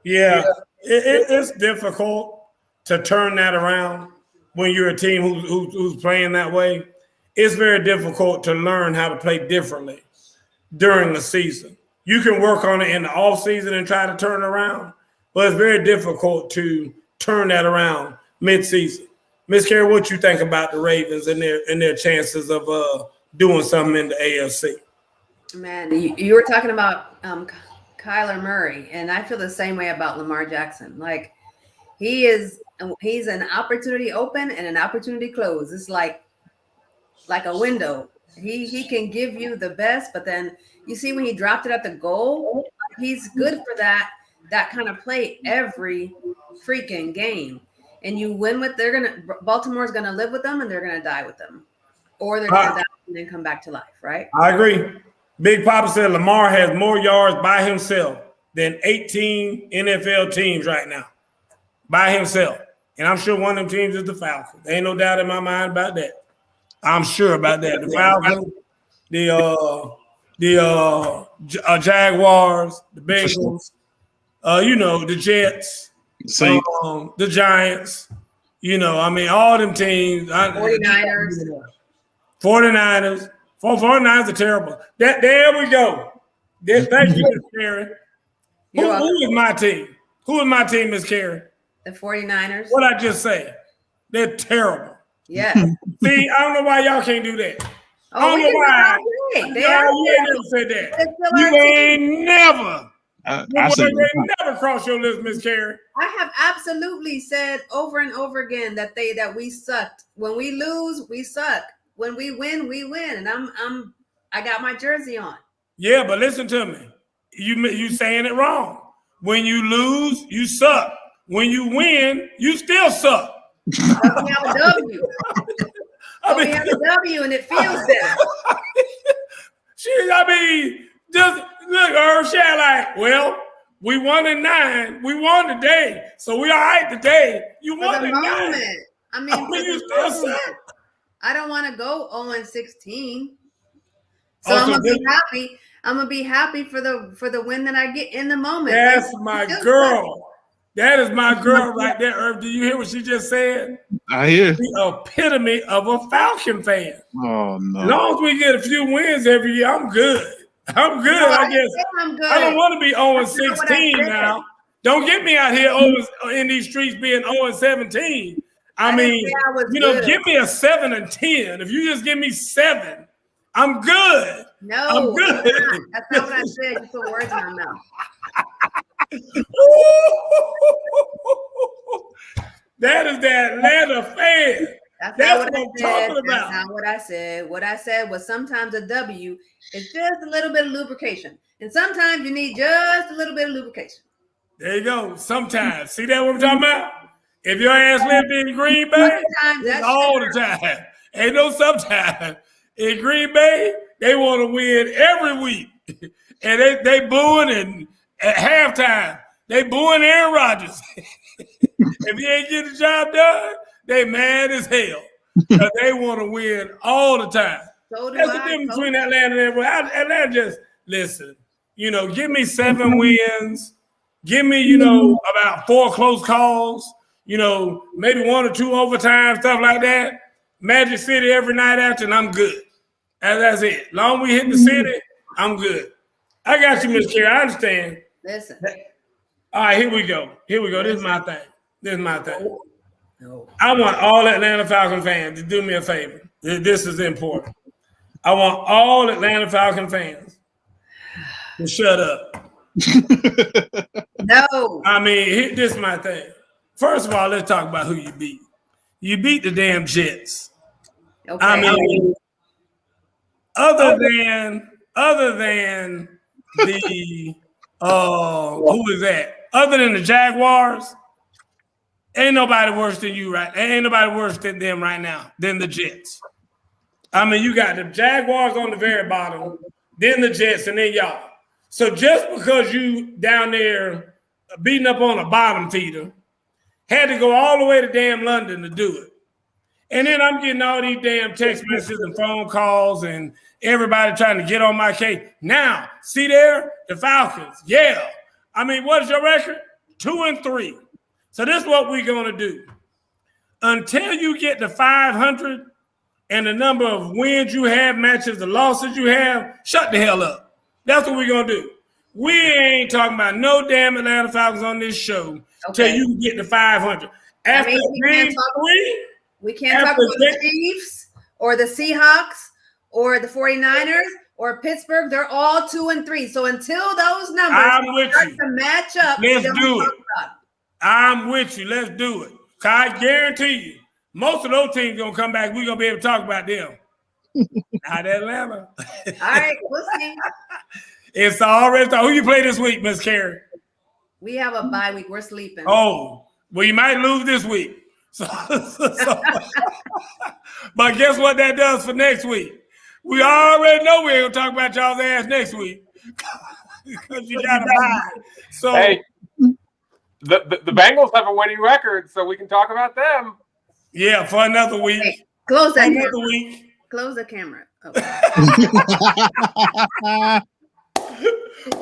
Speaker 1: Yeah, it's difficult to turn that around when you're a team who's playing that way. It's very difficult to learn how to play differently during the season. You can work on it in the off season and try to turn it around, but it's very difficult to turn that around mid-season. Miss Carey, what you think about the Ravens and their chances of doing something in the AFC?
Speaker 4: Man, you were talking about Kyler Murray, and I feel the same way about Lamar Jackson. Like he's an opportunity open and an opportunity close. It's like a window. He can give you the best, but then you see when he dropped it at the goal, he's good for that kind of play every freaking game. And you win with Baltimore's gonna live with them and they're gonna die with them. Or they're gonna die and then come back to life, right?
Speaker 1: I agree. Big Papa said Lamar has more yards by himself than 18 NFL teams right now. By himself. And I'm sure one of them teams is the Falcons. Ain't no doubt in my mind about that. I'm sure about that. The Falcons, the Jaguars, the Bengals, the Jets, the Giants. You know, I mean, all them teams.
Speaker 4: 49ers.
Speaker 1: 49ers. 49ers are terrible. There we go. Thank you, Ms. Carey. Who is my team? Who is my team, Ms. Carey?
Speaker 4: The 49ers.
Speaker 1: What I just say? They're terrible.
Speaker 4: Yeah.
Speaker 1: See, I don't know why y'all can't do that. I don't know why. You ain't never said that. You ain't never. Never cross your lips, Miss Carey.
Speaker 4: I have absolutely said over and over again that we sucked. When we lose, we suck. When we win, we win. And I got my jersey on.
Speaker 1: Yeah, but listen to me. You saying it wrong. When you lose, you suck. When you win, you still suck.
Speaker 4: We have a W. We have a W, and it feels better.
Speaker 1: Just look, Herschel, like, well, we won in 9. We won today, so we all right today. You won in 9.
Speaker 4: I mean,
Speaker 1: you still suck.
Speaker 4: I don't want to go 0-16. So I'm gonna be happy. I'm gonna be happy for the win that I get in the moment.
Speaker 1: That's my girl. That is my girl right there, Irv. Do you hear what she just said?
Speaker 2: I hear.
Speaker 1: The epitome of a Falcon fan.
Speaker 2: Oh, no.
Speaker 1: As long as we get a few wins every year, I'm good. I'm good, I guess.
Speaker 4: I'm good.
Speaker 1: I don't want to be 0-16 now. Don't get me out here in these streets being 0-17. I mean, give me a 7-10. If you just give me 7, I'm good.
Speaker 4: No,
Speaker 1: I'm good.
Speaker 4: That's not what I said. You put words in my mouth.
Speaker 1: That is that Atlanta fan. That's what I'm talking about.
Speaker 4: That's not what I said. What I said was sometimes a W is just a little bit of lubrication. And sometimes you need just a little bit of lubrication.
Speaker 1: There you go. Sometimes. See that what I'm talking about? If your ass lived in Green Bay, it's all the time. Ain't no sometimes. In Green Bay, they want to win every week. And they booing and at halftime, they booing Aaron Rodgers. If he ain't getting the job done, they mad as hell. Because they want to win all the time.
Speaker 4: So
Speaker 1: that's the difference between Atlanta and everyone. Atlanta just, listen, give me 7 wins. Give me, about 4 close calls. Maybe 1 or 2 overtime, stuff like that. Magic City every night after, and I'm good. That's it. Long as we hit the city, I'm good. I got you, Miss Carey. I understand.
Speaker 4: Listen.
Speaker 1: All right, here we go. This is my thing. No. I want all Atlanta Falcon fans to do me a favor. This is important. I want all Atlanta Falcon fans to shut up.
Speaker 4: No.
Speaker 1: I mean, this is my thing. First of all, let's talk about who you beat. You beat the damn Jets.
Speaker 4: Okay.
Speaker 1: I mean, other than the who is that? Other than the Jaguars, ain't nobody worse than you, right? Ain't nobody worse than them right now than the Jets. I mean, you got the Jaguars on the very bottom, then the Jets, and then y'all. So just because you down there beating up on a bottom feeder, had to go all the way to damn London to do it. And then I'm getting all these damn text messages and phone calls and everybody trying to get on my case. Now, see there, the Falcons. Yeah. I mean, what is your record? 2-3. So this is what we're going to do. Until you get to 500 and the number of wins you have matches the losses you have, shut the hell up. That's what we're going to do. We ain't talking about no damn Atlanta Falcons on this show till you can get to 500. After game 3,
Speaker 4: we can't talk about the Chiefs or the seahawks or the 49ers or Pittsburgh. They're all 2-3. So until those numbers start to match up,
Speaker 1: let's do it. I'm with you. Let's do it. I guarantee you, most of those teams going to come back. We're going to be able to talk about them. Not Atlanta.
Speaker 4: All right, we'll see.
Speaker 1: It's already. Who you play this week, Miss Carey?
Speaker 4: We have a bye week. We're sleeping.
Speaker 1: Oh, well, you might lose this week. So, but guess what that does for next week? We already know we're going to talk about y'all's ass next week because you got a bye. So,
Speaker 3: hey, the Bengals have a winning record, so we can talk about them.
Speaker 1: Yeah, for another week.
Speaker 4: Hey, close that
Speaker 1: another
Speaker 4: camera.
Speaker 1: Week.
Speaker 4: Close the camera. Oh.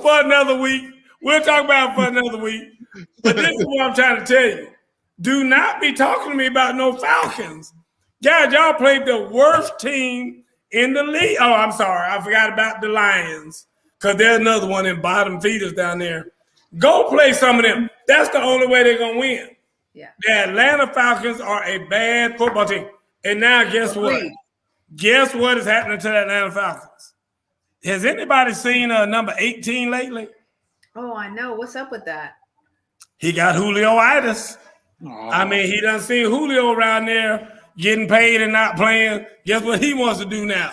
Speaker 1: For another week. We'll talk about it for another week. But this is what I'm trying to tell you. Do not be talking to me about no Falcons. Guys, y'all played the worst team in the league. Oh, I'm sorry. I forgot about the Lions because there's another one in bottom feeders down there. Go play some of them. That's the only way they're going to win.
Speaker 4: Yeah.
Speaker 1: The Atlanta Falcons are a bad football team. And now guess what? Guess what is happening to the Atlanta Falcons? Has anybody seen number 18 lately?
Speaker 4: Oh, I know. What's up with that?
Speaker 1: He got Julio-itis. I mean, he done seen Julio around there getting paid and not playing. Guess what he wants to do now?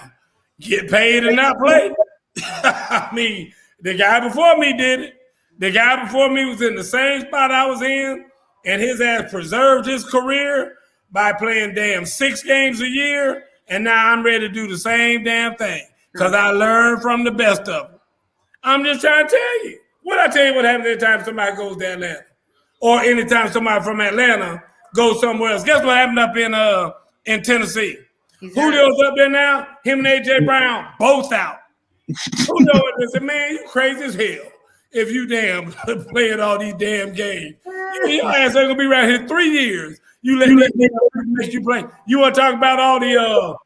Speaker 1: Get paid and not play? I mean, the guy before me did it. The guy before me was in the same spot I was in, and his ass preserved his career by playing damn 6 games a year, and now I'm ready to do the same damn thing because I learned from the best of them. I'm just trying to tell you. What I tell you what happens anytime somebody goes to Atlanta? Or anytime somebody from Atlanta goes somewhere else. Guess what happened up in Tennessee? Julio's up there now. Him and A.J. Brown, both out. Julio said, man, you crazy as hell if you damn playing all these damn games. Your ass ain't going to be around here 3 years. You let you play. You want to talk about all the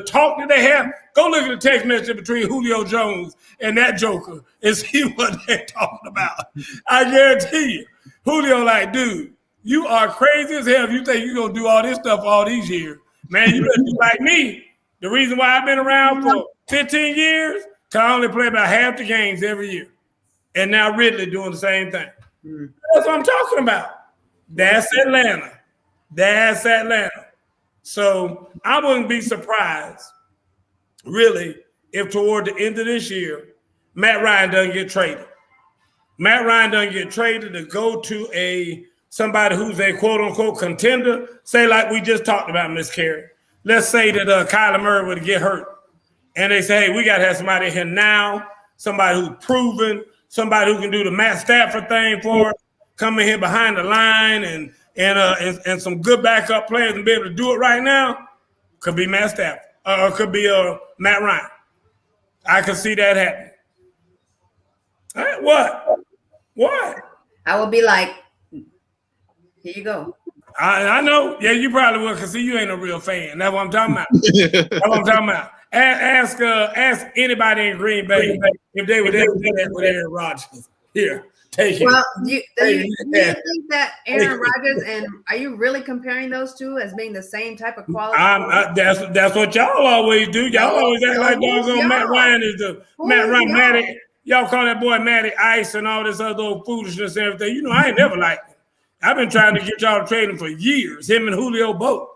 Speaker 1: talk that they have? Go look at the text message between Julio Jones and that joker and see what they're talking about. I guarantee you, Julio like, dude, you are crazy as hell if you think you're going to do all this stuff all these years. Man, you better do like me. The reason why I've been around for 15 years, because I only play about half the games every year. And now Ridley doing the same thing. That's what I'm talking about. That's Atlanta. That's Atlanta. So I wouldn't be surprised, really, if toward the end of this year, Matt Ryan doesn't get traded. Matt Ryan doesn't get traded to go to somebody who's a quote-unquote contender, say like we just talked about, Miss Carey. Let's say that Kyler Murray would get hurt. And they say, hey, we got to have somebody in here now, somebody who's proven, somebody who can do the Matt Stafford thing for us, come in here behind the line and some good backup players and be able to do it right now. Could be Matt Stafford. Or could be Matt Ryan. I could see that happening. All right, what? I
Speaker 4: will be like, here you go.
Speaker 1: I know. Yeah, you probably will, because see, you ain't a real fan. That's what I'm talking about. That's what I'm talking about. Ask anybody in Green Bay if they would ever do that with Aaron Rodgers. Here, take it.
Speaker 4: Well, do you think that Aaron Rodgers and are you really comparing those two as being the same type of quality?
Speaker 1: That's what y'all always do. Y'all always act like doggone Matt Ryan is the Matt Ryan. Matty, y'all call that boy Matty Ice and all this other old foolishness and everything. You know, I ain't never liked him. I've been trying to get y'all to trade him for years. Him and Julio both.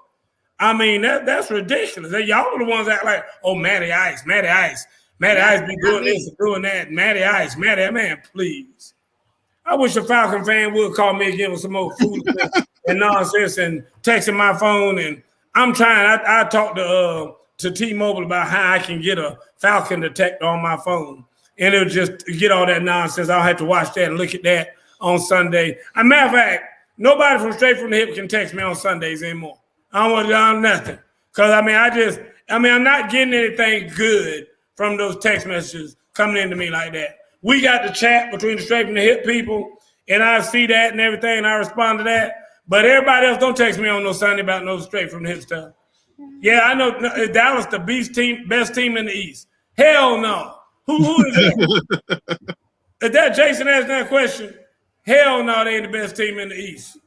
Speaker 1: I mean, that's ridiculous. Y'all are the ones that like, oh, Matty Ice be doing this and doing that. Matty Ice, man, please. I wish a Falcon fan would call me again with some more food and nonsense and texting my phone. And I'm trying. I talked to T-Mobile about how I can get a Falcon detector on my phone, and it'll just get all that nonsense. I'll have to watch that and look at that on Sunday. As a matter of fact, nobody from Straight from the Hip can text me on Sundays anymore. I don't want to do nothing because I'm not getting anything good from those text messages coming into me like that. We got the chat between the Straight from the Hip people, and I see that and everything, and I respond to that. But everybody else don't text me on no Sunday about no Straight from the Hip stuff. Yeah, I know Dallas the best team in the East. Hell no. Who is that? Is that Jason asked that question? Hell no, they ain't the best team in the East.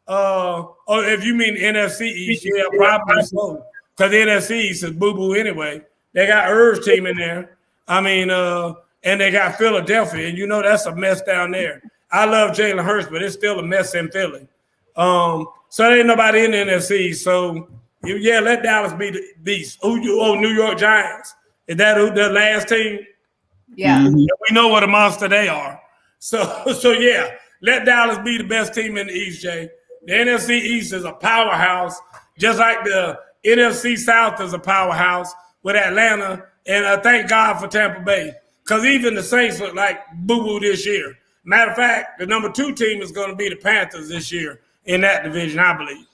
Speaker 1: Or if you mean NFC East, yeah, probably so. Because the NFC East is boo-boo anyway. They got Irv's team in there. I mean, and they got Philadelphia, and you know that's a mess down there. I love Jalen Hurts, but it's still a mess in Philly. So there ain't nobody in the NFC. So yeah, let Dallas be the beast. New York Giants. Is that who the last team?
Speaker 4: Yeah.
Speaker 1: Mm-hmm. We know what a monster they are. So yeah, let Dallas be the best team in the East, Jay. The NFC East is a powerhouse, just like the NFC South is a powerhouse with Atlanta. And thank God for Tampa Bay. Because even the Saints look like boo-boo this year. Matter of fact, the number 2 team is going to be the Panthers this year in that division, I believe.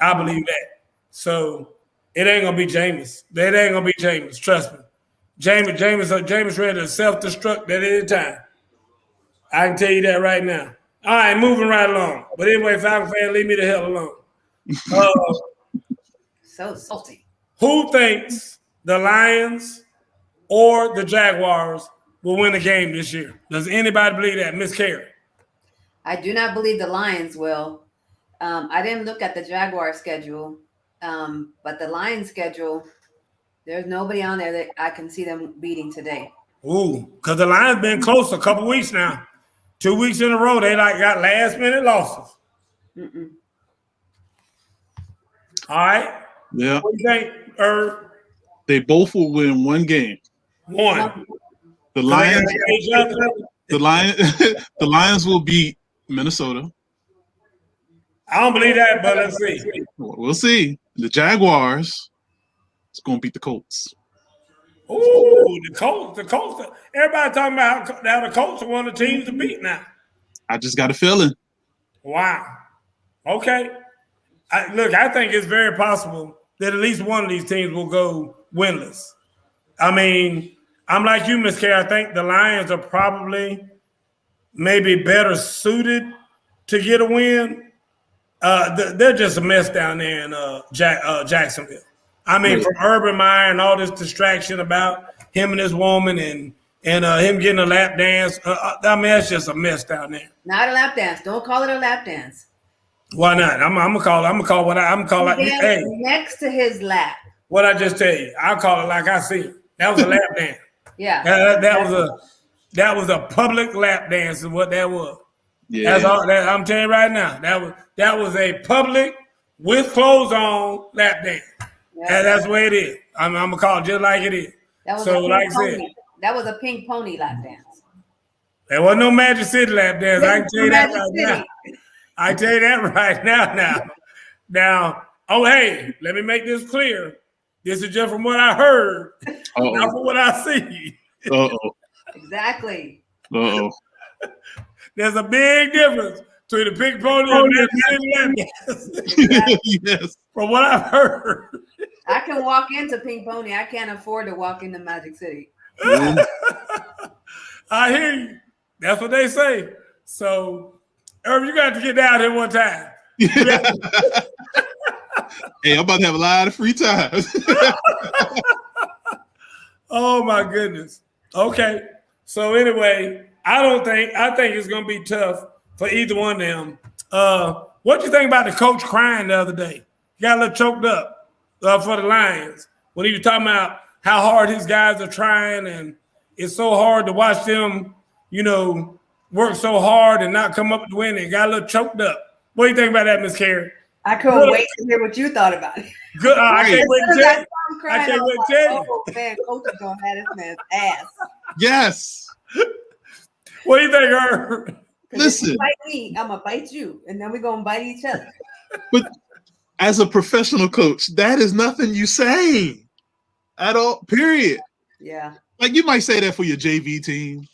Speaker 1: I believe that. So it ain't going to be Jameis. It ain't going to be Jameis. Trust me. Jameis ready to self-destruct at any time. I can tell you that right now. All right, moving right along. But anyway, Falcon fan, leave me the hell alone.
Speaker 4: So salty.
Speaker 1: Who thinks the Lions or the Jaguars will win the game this year? Does anybody believe that? Miss Carey?
Speaker 4: I do not believe the Lions will. I didn't look at the Jaguar schedule, but the Lions schedule, there's nobody on there that I can see them beating today.
Speaker 1: Ooh, because the Lions been close a couple weeks now. 2 weeks in a row, they got last-minute losses.
Speaker 4: Mm-mm.
Speaker 1: All right?
Speaker 2: Yeah.
Speaker 1: What do you think, Irv?
Speaker 2: They both will win one game.
Speaker 1: One.
Speaker 2: The Lions will beat Minnesota.
Speaker 1: I don't believe that, but let's see.
Speaker 2: We'll see. The Jaguars is going to beat the Colts.
Speaker 1: Ooh, the Colts. Everybody talking about how the Colts are one of the teams to beat now.
Speaker 2: I just got a feeling.
Speaker 1: Wow. Okay. I think it's very possible that at least one of these teams will go winless. I mean, I'm like you, Miss Carey. I think the Lions are probably maybe better suited to get a win. They're just a mess down there in Jacksonville. I mean, from Urban Meyer and all this distraction about him and his woman and him getting a lap dance. I mean, that's just a mess down there.
Speaker 4: Not a lap dance. Don't call it a lap dance.
Speaker 1: Why not? I'm gonna call it. Hey,
Speaker 4: next to his lap.
Speaker 1: What I just tell you, I'll call it like I see it. That was a lap dance.
Speaker 4: Yeah.
Speaker 1: That was a public lap dance is what that was.
Speaker 2: Yeah.
Speaker 1: That's all I'm telling you right now. That was a public with clothes on lap dance. Yeah. That's the way it is. I'm gonna call it just like it is.
Speaker 4: That was that was a pink pony lap dance.
Speaker 1: There wasn't no Magic City lap dance. I can tell you that right now. I tell you that right now. Now, oh hey, let me make this clear. This is just from what I heard, not from what I see.
Speaker 4: Exactly.
Speaker 1: There's a big difference between the pink pony and the Magic City lap dance.
Speaker 2: Yes.
Speaker 1: From what I've heard.
Speaker 4: I can walk into Pink Pony. I can't afford to walk into Magic City.
Speaker 1: I hear you. That's what they say. So, Irv, you got to get down here one time.
Speaker 2: Hey, I'm about to have a lot of free time.
Speaker 1: Oh my goodness. Okay. So anyway, I think it's gonna be tough for either one of them. What do you think about the coach crying the other day? He got a little choked up for the Lions when he was talking about how hard his guys are trying, and it's so hard to watch them, work so hard and not come up with the win. And got a little choked up. What do you think about that, Miss Carey?
Speaker 4: I couldn't wait to hear what you thought about it.
Speaker 1: Good. I can't wait to tell you. I can't wait to tell you.
Speaker 4: Oh man, coach is gonna have this man's ass.
Speaker 2: Yes.
Speaker 1: What do you think, Herb?
Speaker 2: Listen.
Speaker 4: If you bite me, I'm gonna bite you, and then we're gonna bite each other.
Speaker 2: But as a professional coach, that is nothing you say at all. Period.
Speaker 4: Yeah.
Speaker 2: Like you might say that for your JV team,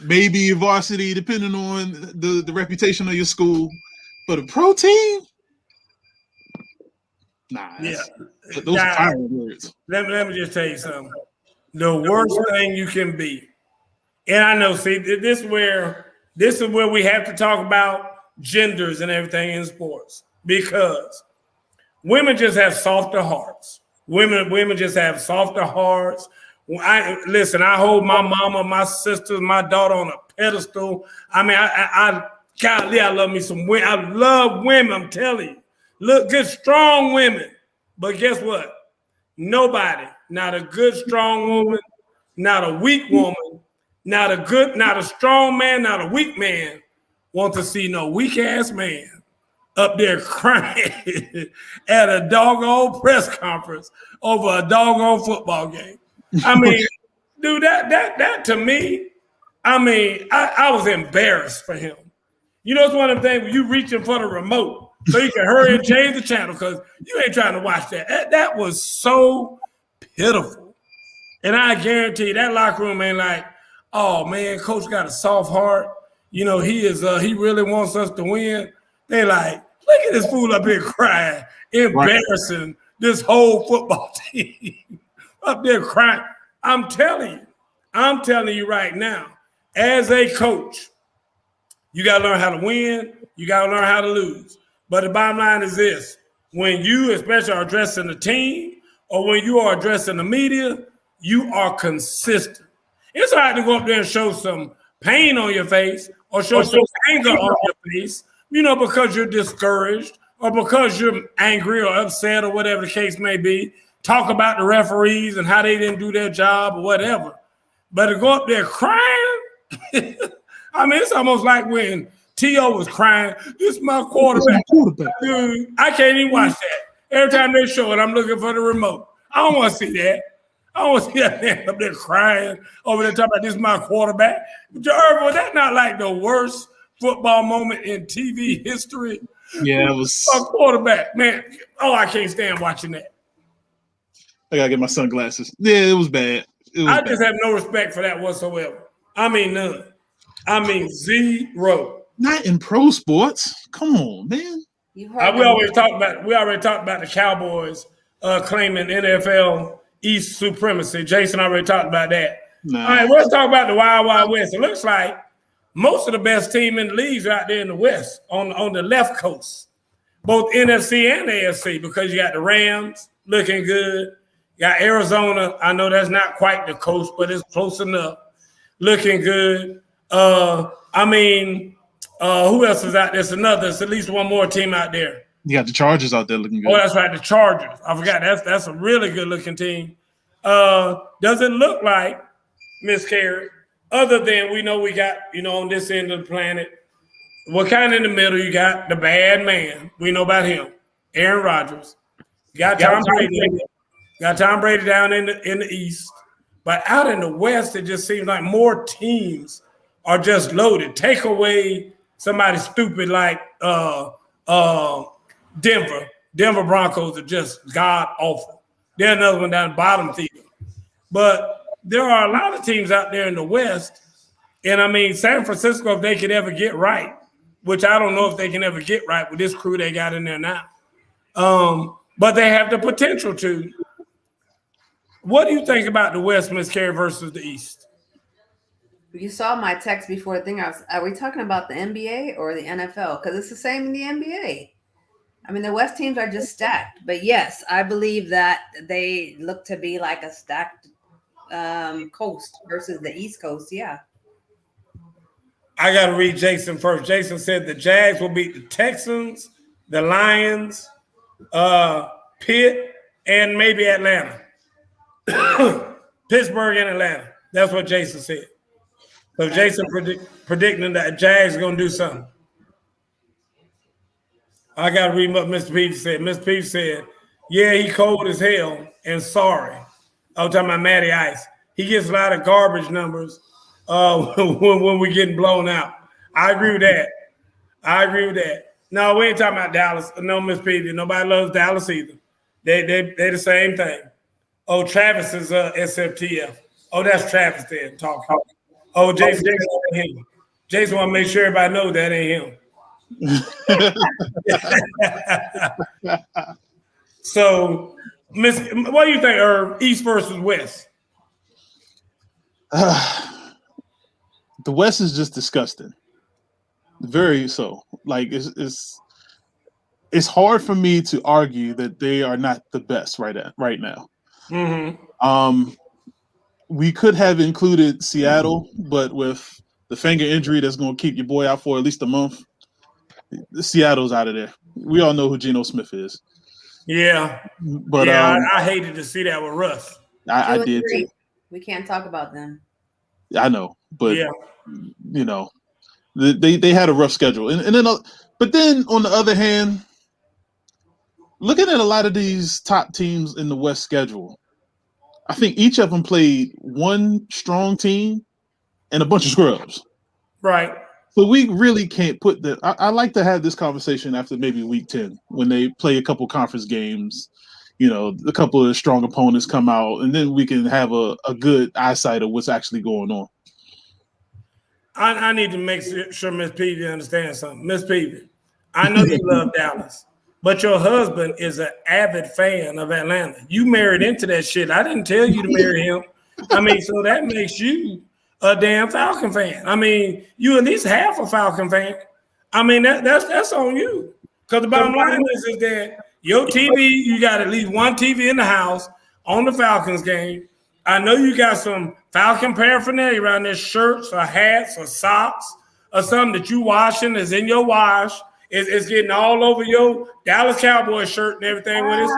Speaker 2: maybe your varsity, depending on the reputation of your school. But a pro team, nah. Those are firing words.
Speaker 1: Let me just tell you something. The worst thing you can be, and I know. See, this is where we have to talk about genders and everything in sports, because women just have softer hearts. Women just have softer hearts. I hold my mama, my sisters, my daughter on a pedestal. I mean, golly, I love me some women. I love women, I'm telling you. Look, good, strong women. But guess what? Nobody, not a good, strong woman, not a weak woman, not a strong man, not a weak man want to see no weak-ass man up there crying at a doggone press conference over a doggone football game. I mean, dude, that to me, I mean, I was embarrassed for him. You know, it's one of the things when you reaching for the remote so you can hurry and change the channel because you ain't trying to watch that. That was so pitiful. And I guarantee you that locker room ain't like, oh man, coach got a soft heart. You know, he really wants us to win. They like, look at this fool up here crying, embarrassing this whole football team up there crying. I'm telling you right now, as a coach, you got to learn how to win. You got to learn how to lose. But the bottom line is this. When you especially are addressing the team or when you are addressing the media, you are consistent. It's hard to go up there and show some pain on your face or show some anger on your face, you know, because you're discouraged or because you're angry or upset or whatever the case may be. Talk about the referees and how they didn't do their job or whatever. But to go up there crying, I mean, it's almost like when T.O. was crying, this is my quarterback. Dude, I can't even watch that. Every time they show it, I'm looking for the remote. I don't want to see that. I don't want to see that man up there crying over there talking about this is my quarterback. Irv, was that not like the worst football moment in TV history?
Speaker 2: Yeah, it was.
Speaker 1: My quarterback, man. Oh, I can't stand watching that.
Speaker 2: I gotta get my sunglasses. Yeah, it was bad.
Speaker 1: I just have no respect for that whatsoever. I mean, none. I mean, zero.
Speaker 2: Not in pro sports. Come on, man.
Speaker 1: We already talked about the Cowboys claiming NFL East supremacy. Jason already talked about that.
Speaker 2: Nah.
Speaker 1: All right, let's talk about the Wild Wild West. It looks like most of the best team in the leagues are out there in the West, on the left coast, both NFC and AFC, because you got the Rams looking good. You got Arizona. I know that's not quite the coast, but it's close enough. Looking good. I mean, who else is out there? There's at least one more team out there.
Speaker 2: You got the Chargers out there looking good.
Speaker 1: Oh, that's right, the Chargers. I forgot. That's a really good-looking team. Does it look like, Miss Carey, other than we know we got, you know, on this end of the planet, what kind of in the middle you got the bad man. We know about him, Aaron Rodgers. Got Tom Brady. Got Tom Brady down in the East. But out in the West, it just seems like more teams are just loaded. Take away somebody stupid like Denver. Denver Broncos are just god-awful. They're another one down the bottom feeder. But there are a lot of teams out there in the West. And, I mean, San Francisco, if they could ever get right, which I don't know if they can ever get right with this crew they got in there now. But they have the potential to. What do you think about the West, Miss Carey, versus the East?
Speaker 4: You saw my text before the thing. Are we talking about the NBA or the NFL? Because it's the same in the NBA. I mean, the West teams are just stacked. But yes, I believe that they look to be like a stacked coast versus the East Coast. Yeah.
Speaker 1: I got to read Jason first. Jason said the Jags will beat the Texans, the Lions, Pitt, and maybe Atlanta. Pittsburgh and Atlanta. That's what Jason said. So Jason predicting that Jags are going to do something. I got to read what Mr. Peavy said. Mr. Peavy said, yeah, he cold as hell and sorry. I was talking about Matty Ice. He gets a lot of garbage numbers when we're getting blown out. I agree with that. No, we ain't talking about Dallas. No, Miss Peavy. Nobody loves Dallas either. They the same thing. Oh, Travis is SFTF. Oh, that's Travis there talking. Oh, Jason ain't him. Jason want to make sure everybody knows that ain't him. So, what do you think, Irv? East versus West?
Speaker 2: The West is just disgusting. Very so. Like it's hard for me to argue that they are not the best right now.
Speaker 1: Mm-hmm.
Speaker 2: We could have included Seattle, but with the finger injury that's going to keep your boy out for at least a month, Seattle's out of there. We all know who Geno Smith is.
Speaker 1: Yeah,
Speaker 2: but
Speaker 1: I hated to see that with Russ.
Speaker 2: I did too.
Speaker 4: We can't talk about them.
Speaker 2: I know, but you know, they had a rough schedule, and then but then on the other hand, looking at a lot of these top teams in the West schedule, I think each of them played one strong team and a bunch of scrubs.
Speaker 1: Right.
Speaker 2: So we really can't put that. I like to have this conversation after maybe week 10 when they play a couple conference games, you know, a couple of strong opponents come out, and then we can have a good eyesight of what's actually going on.
Speaker 1: I need to make sure Miss Peavy understands something. Miss Peavy, I know you love Dallas, but your husband is an avid fan of Atlanta. You married into that shit. I didn't tell you to marry him. I mean, so that makes you a damn Falcon fan. I mean, you at least half a Falcon fan. I mean, that's on you. Because the bottom line is that your TV, you got at least one TV in the house on the Falcons game. I know you got some Falcon paraphernalia around there, shirts or hats or socks or something that you washing is in your wash. It's getting all over your Dallas Cowboys shirt and everything when it's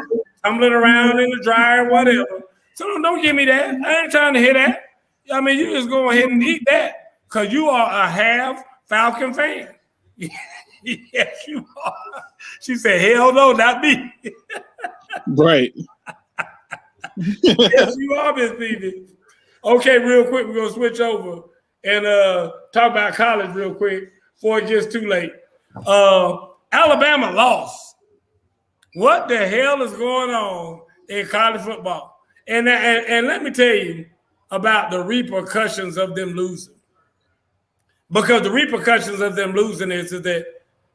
Speaker 1: tumbling around in the dryer, whatever. So don't give me that. I ain't trying to hear that. I mean, you just go ahead and eat that because you are a half Falcon fan. Yes, you are. She said, hell no, not me.
Speaker 2: Right.
Speaker 1: Yes, you are, Miss Phoebe. Okay, real quick, we're going to switch over and talk about college real quick before it gets too late. Alabama lost. What the hell is going on in college football? And let me tell you about the repercussions of them losing. Because the repercussions of them losing is that,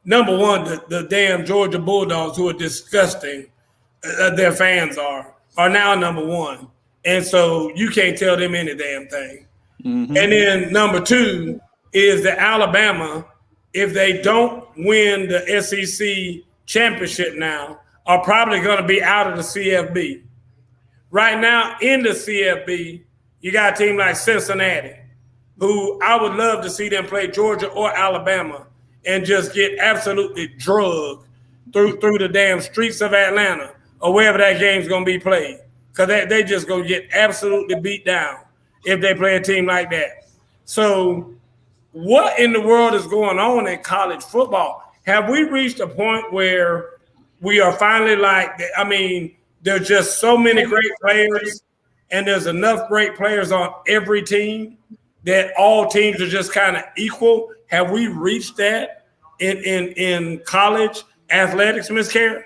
Speaker 1: number one, the damn Georgia Bulldogs, who are disgusting, their fans are now number one. And so you can't tell them any damn thing. Mm-hmm. And then number two is that Alabama, if they don't win the SEC championship now, are probably going to be out of the CFB. Right now in the CFB, you got a team like Cincinnati, who I would love to see them play Georgia or Alabama and just get absolutely drugged through the damn streets of Atlanta or wherever that game's going to be played. Because they just going to get absolutely beat down if they play a team like that. So what in the world is going on in college football? Have we reached a point where we are finally like, I mean, there's just so many great players and there's enough great players on every team that all teams are just kind of equal? Have we reached that in college athletics, Ms. Karen?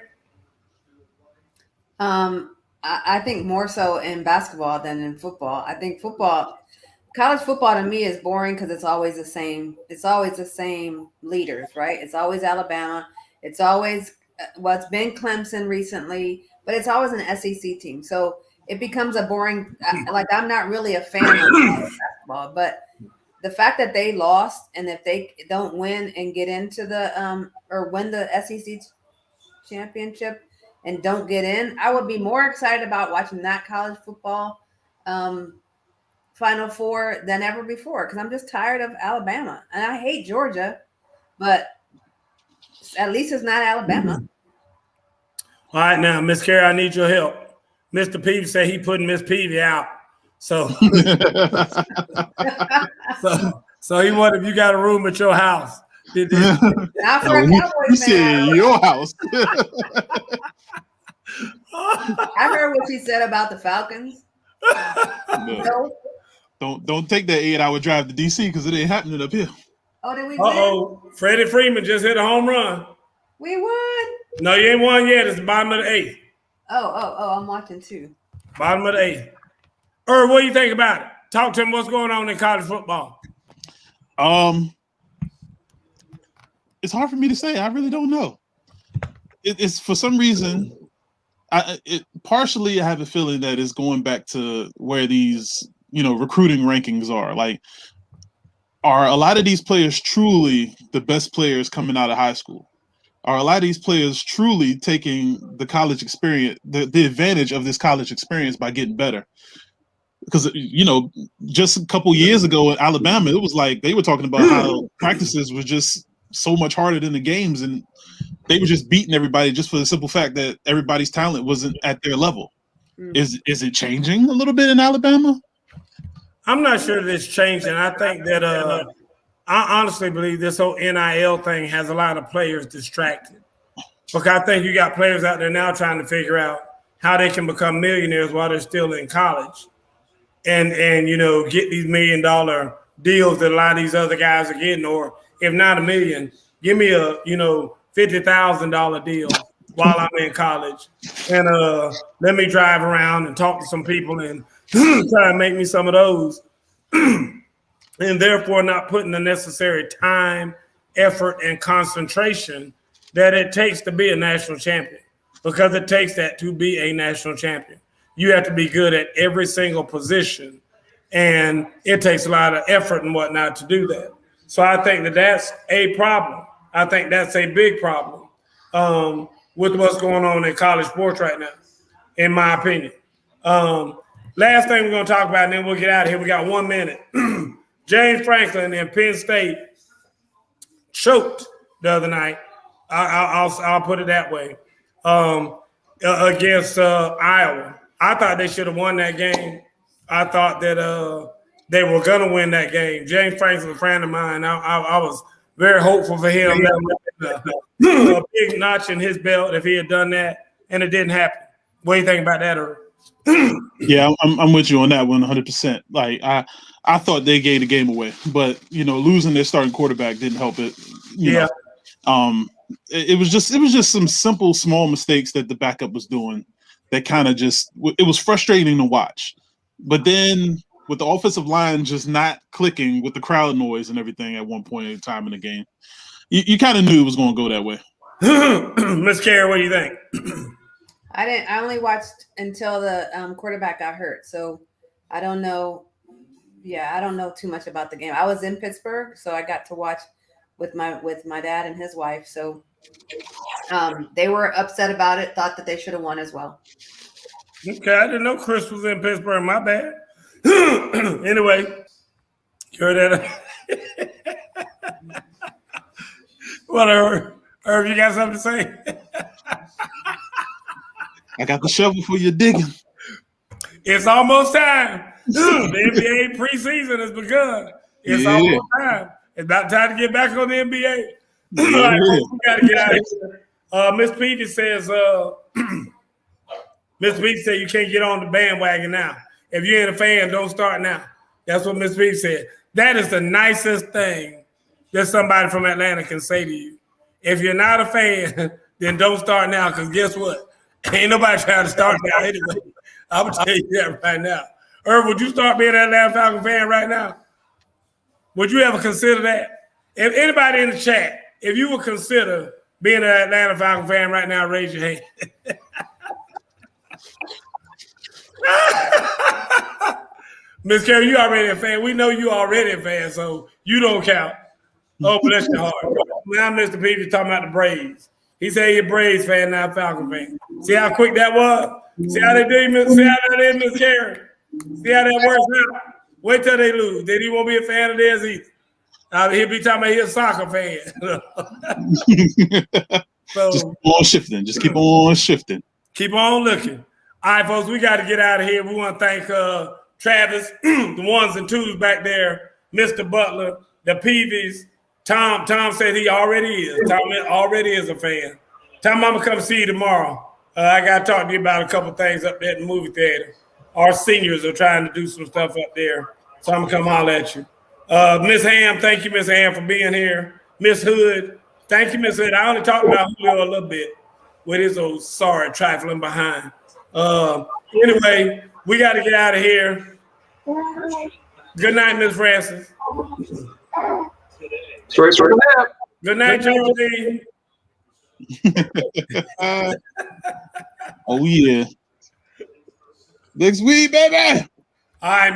Speaker 4: I think more so in basketball than in football. I think college football to me is boring because it's always the same. It's always the same leaders, right? It's always Alabama. It's always it's been Clemson recently, but it's always an SEC team. So it becomes a boring. Like I'm not really a fan of basketball, but the fact that they lost and if they don't win and get into the or win the SEC championship and don't get in, I would be more excited about watching that college football Final Four than ever before because I'm just tired of Alabama. And I hate Georgia, but at least it's not Alabama.
Speaker 1: All right, now, Miss Carey, I need your help. Mr. Peavy said he putting Miss Peavy out. So he wondered if you got a room at your house.
Speaker 4: Not for a
Speaker 2: He
Speaker 4: Cowboys
Speaker 2: said
Speaker 4: fan.
Speaker 2: your house.
Speaker 4: I heard what she said about the Falcons.
Speaker 2: No. Don't take that 8-hour drive to DC because it ain't happening up here.
Speaker 4: Oh, did we win?
Speaker 1: Uh-oh. Freddie Freeman just hit a home run.
Speaker 4: We won.
Speaker 1: No, you ain't won yet. It's the bottom of the 8th.
Speaker 4: Oh, I'm watching too.
Speaker 1: Bottom of the 8th. What do you think about it? Talk to him. What's going on in college football?
Speaker 2: It's hard for me to say. I really don't know. It's for some reason. Partially, I have a feeling that it's going back to where these, recruiting rankings are. Like, are a lot of these players truly the best players coming out of high school? Are a lot of these players truly taking the college experience, the advantage of this college experience by getting better? Because, just a couple years ago in Alabama, it was like they were talking about how practices were just so much harder than the games, and they were just beating everybody just for the simple fact that everybody's talent wasn't at their level. Is it changing a little bit in Alabama?
Speaker 1: I'm not sure that it's changing. I think that I honestly believe this whole NIL thing has a lot of players distracted. Because I think you got players out there now trying to figure out how they can become millionaires while they're still in college. And get these $1 million deals that a lot of these other guys are getting, or if not $1 million, give me a $50,000 deal while I'm in college, and let me drive around and talk to some people and try to make me some of those, and therefore not putting the necessary time, effort, and concentration that it takes to be a national champion, because it takes that to be a national champion. You have to be good at every single position, and it takes a lot of effort and whatnot to do that. So I think that that's a problem. I think that's a big problem with what's going on in college sports right now, in my opinion. Last thing we're going to talk about, and then we'll get out of here. We got 1 minute. James Franklin and Penn State choked the other night. I'll put it that way, against Iowa. I thought they should have won that game. I thought that they were going to win that game. James Franklin's a friend of mine. I was very hopeful for him. A big notch in his belt if he had done that, and it didn't happen. What do you think about that, Irv?
Speaker 2: Yeah, I'm with you on that one 100%. Like, I thought they gave the game away, but losing their starting quarterback didn't help it. It was just some simple small mistakes that the backup was doing that kind of it was frustrating to watch. But then with the offensive line just not clicking with the crowd noise and everything at one point in time in the game, you kind of knew it was going to go that way.
Speaker 1: Miss Carey, what do you think?
Speaker 4: I only watched until the quarterback got hurt, so I don't know. Yeah, I don't know too much about the game. I was in Pittsburgh, so I got to watch with my dad and his wife. So they were upset about it, thought that they should have won as well.
Speaker 1: Okay, I didn't know Chris was in Pittsburgh. My bad. Anyway, you heard that? What, Irv, you got something to say?
Speaker 2: I got the shovel for your digging.
Speaker 1: It's almost time. The NBA preseason has begun. It's almost time. It's about time to get back on the NBA. All right, folks, we got to get out of here. Miss Peavy says, Miss Peavy said you can't get on the bandwagon now. If you ain't a fan, don't start now. That's what Miss Peavy said. That is the nicest thing that somebody from Atlanta can say to you. If you're not a fan, then don't start now, because guess what? Ain't nobody trying to start now anyway. I'm going to tell you that right now. Irv, would you start being an Atlanta Falcon fan right now? Would you ever consider that? If anybody in the chat, if you would consider being an Atlanta Falcon fan right now, raise your hand. Miss Carey, you already a fan. We know you already a fan, so you don't count. Oh, bless your heart. Now Mr. Peavy talking about the Braves. He said he's a Braves fan, not a Falcon fan. See how quick that was? See how they did, see how that is, Miss Carey? See how that works out? Wait till they lose. Then he won't be a fan of theirs either. He'll be talking about he's a soccer fan. So,
Speaker 2: just keep on shifting. Just keep on shifting.
Speaker 1: Keep on looking. All right, folks, we got to get out of here. We want to thank Travis, the ones and twos back there, Mr. Butler, the Peavies, Tom said he already is. Tom already is a fan. Tom, I'm gonna come see you tomorrow. I gotta talk to you about a couple things up there at the movie theater. Our seniors are trying to do some stuff up there, so I'm gonna come holler at you. Miss Ham, thank you, Miss Ham, for being here. Miss Hood, thank you, Miss Hood. I only talked about Julio a little bit with his old sorry trifling behind. Anyway, we got to get out of here. Good night, Miss Francis.
Speaker 3: Straight for the nap.
Speaker 1: Good night, Geraldine.
Speaker 2: Oh yeah. Next week, baby.
Speaker 1: All right.